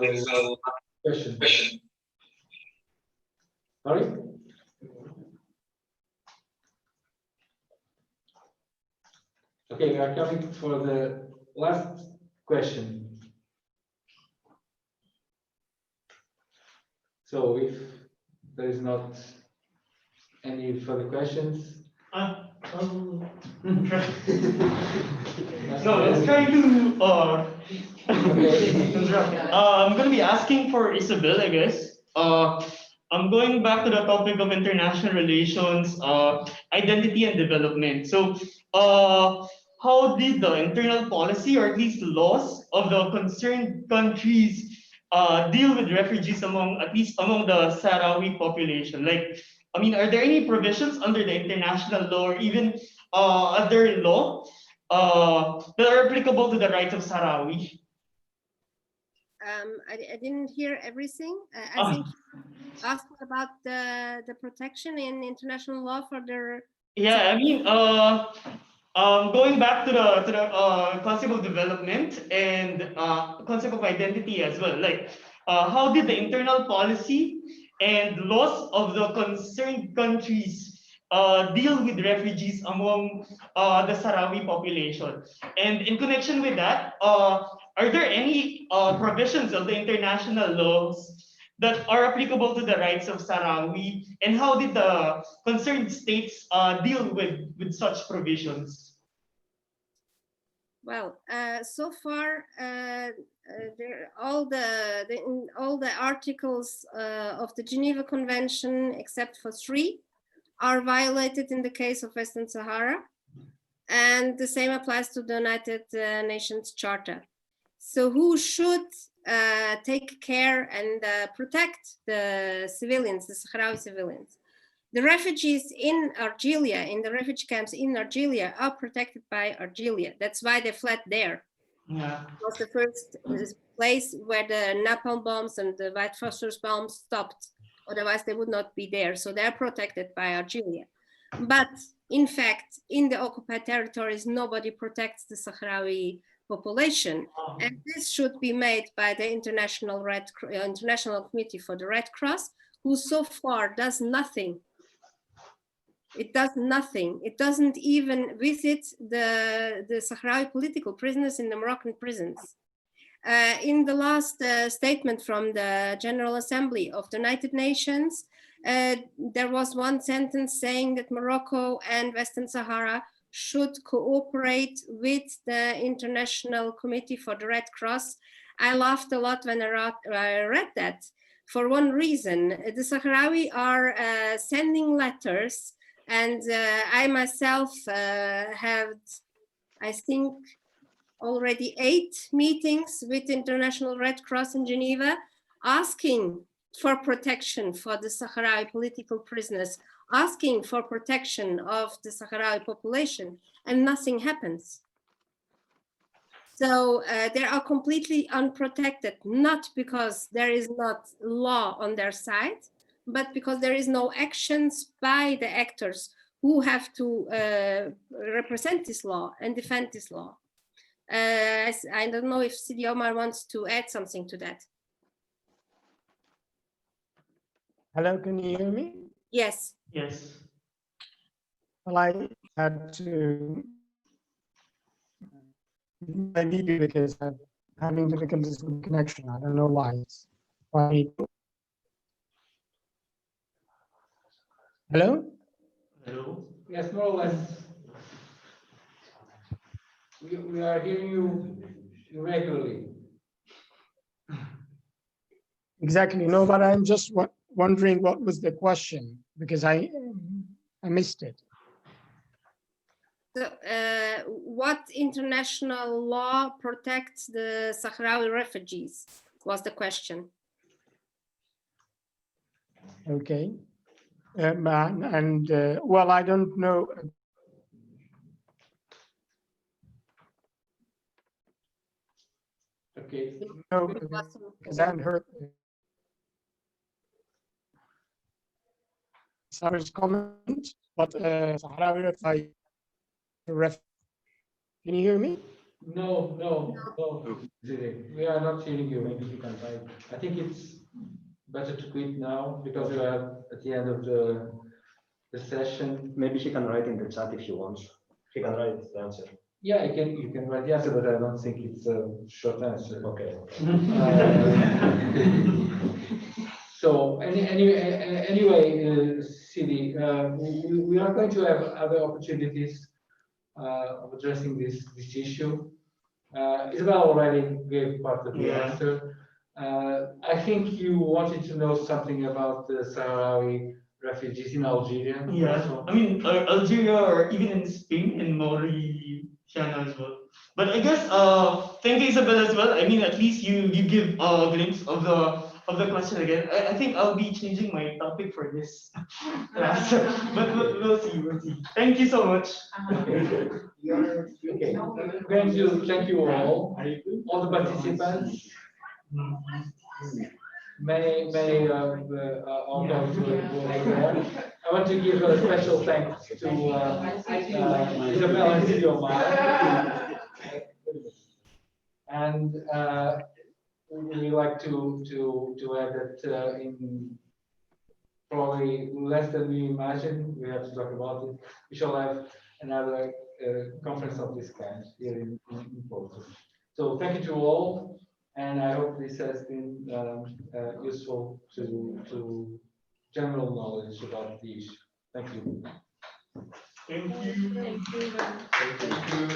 [SPEAKER 1] question. Sorry? Okay, we are coming for the last question. So if there is not any further questions.
[SPEAKER 18] No, I was trying to I'm going to be asking for Isabel, I guess. I'm going back to the topic of international relations, identity and development. So how did the internal policy, or at least laws of the concerned countries deal with refugees at least among the Sahrawi population? Like, I mean, are there any provisions under the international law or even other law that are applicable to the rights of Sahrawi?
[SPEAKER 4] I didn't hear everything. I think asking about the protection in international law for their.
[SPEAKER 18] Yeah, I mean, going back to the concept of development and concept of identity as well. Like, how did the internal policy and laws of the concerned countries deal with refugees among the Sahrawi population? And in connection with that, are there any provisions of the international laws that are applicable to the rights of Sahrawi, and how did the concerned states deal with such provisions?
[SPEAKER 4] Well, so far, all the articles of the Geneva Convention, except for 3, are violated in the case of Western Sahara, and the same applies to the United Nations Charter. So who should take care and protect the civilians, the Sahrawi civilians? The refugees in Algeria, in the refugee camps in Algeria, are protected by Algeria. That's why they fled there.
[SPEAKER 18] Yeah.
[SPEAKER 4] It was the first place where the napalm bombs and the white phosphorus bombs stopped. Otherwise, they would not be there. So they're protected by Algeria. But in fact, in the occupied territories, nobody protects the Sahrawi population. And this should be made by the International Committee for the Red Cross, who so far does nothing. It does nothing. It doesn't even visit the Sahrawi political prisoners in the Moroccan prisons. In the last statement from the General Assembly of the United Nations, there was one sentence saying that Morocco and Western Sahara should cooperate with the International Committee for the Red Cross. I laughed a lot when I read that, for one reason. The Sahrawi are sending letters, and I myself have, I think, already 8 meetings with International Red Cross in Geneva, asking for protection for the Sahrawi political prisoners, asking for protection of the Sahrawi population, and nothing happens. So they are completely unprotected, not because there is not law on their side, but because there is no actions by the actors who have to represent this law and defend this law. I don't know if Sidi Omar wants to add something to that.
[SPEAKER 3] Hello, can you hear me?
[SPEAKER 4] Yes.
[SPEAKER 18] Yes.
[SPEAKER 3] Well, I had to my video because I'm having difficulties with connection. I don't know why. It's why. Hello?
[SPEAKER 1] Hello? Yes, more or less. We are hearing you regularly.
[SPEAKER 3] Exactly. No, but I'm just wondering what was the question because I missed it.
[SPEAKER 4] So, what international law protects the Sahrawi refugees was the question.
[SPEAKER 3] Okay. Well, I don't know.
[SPEAKER 1] Okay.
[SPEAKER 3] No, because I haven't heard Sarah's comment, but Sahrawi refugee. Can you hear me?
[SPEAKER 1] No. We are not hearing you. Maybe you can type. I think it's better to quit now because we are at the end of the session.
[SPEAKER 6] Maybe he can write in the chat if he wants. He can write the answer.
[SPEAKER 1] Yeah, you can write the answer, but I don't think it's a short answer.
[SPEAKER 6] Okay.
[SPEAKER 1] So anyway, Sidi, we are going to have other opportunities of addressing this issue. Isabel already gave part of the answer. I think you wanted to know something about the Sahrawi refugees in Algeria.
[SPEAKER 18] Yeah,
[SPEAKER 1] also.
[SPEAKER 18] I mean, Algeria or even in Spain, in Mauritania as well. But I guess, thank you, Isabel, as well. I mean, at least you give a glimpse of the question again. I think I'll be changing my topic for this class, but we'll see. Thank you so much.
[SPEAKER 1] Okay. I'm going to thank you all the participants. Many of the colleagues were there. I want to give a special thanks to Isabel and Siomar. And we like to add that in probably less than we imagine, we have to talk about it. We shall have another conference of this kind here in Porto. So thank you to all, and I hope this has been useful to general knowledge about the issue. Thank you.
[SPEAKER 18] Thank you.
[SPEAKER 1] Thank you.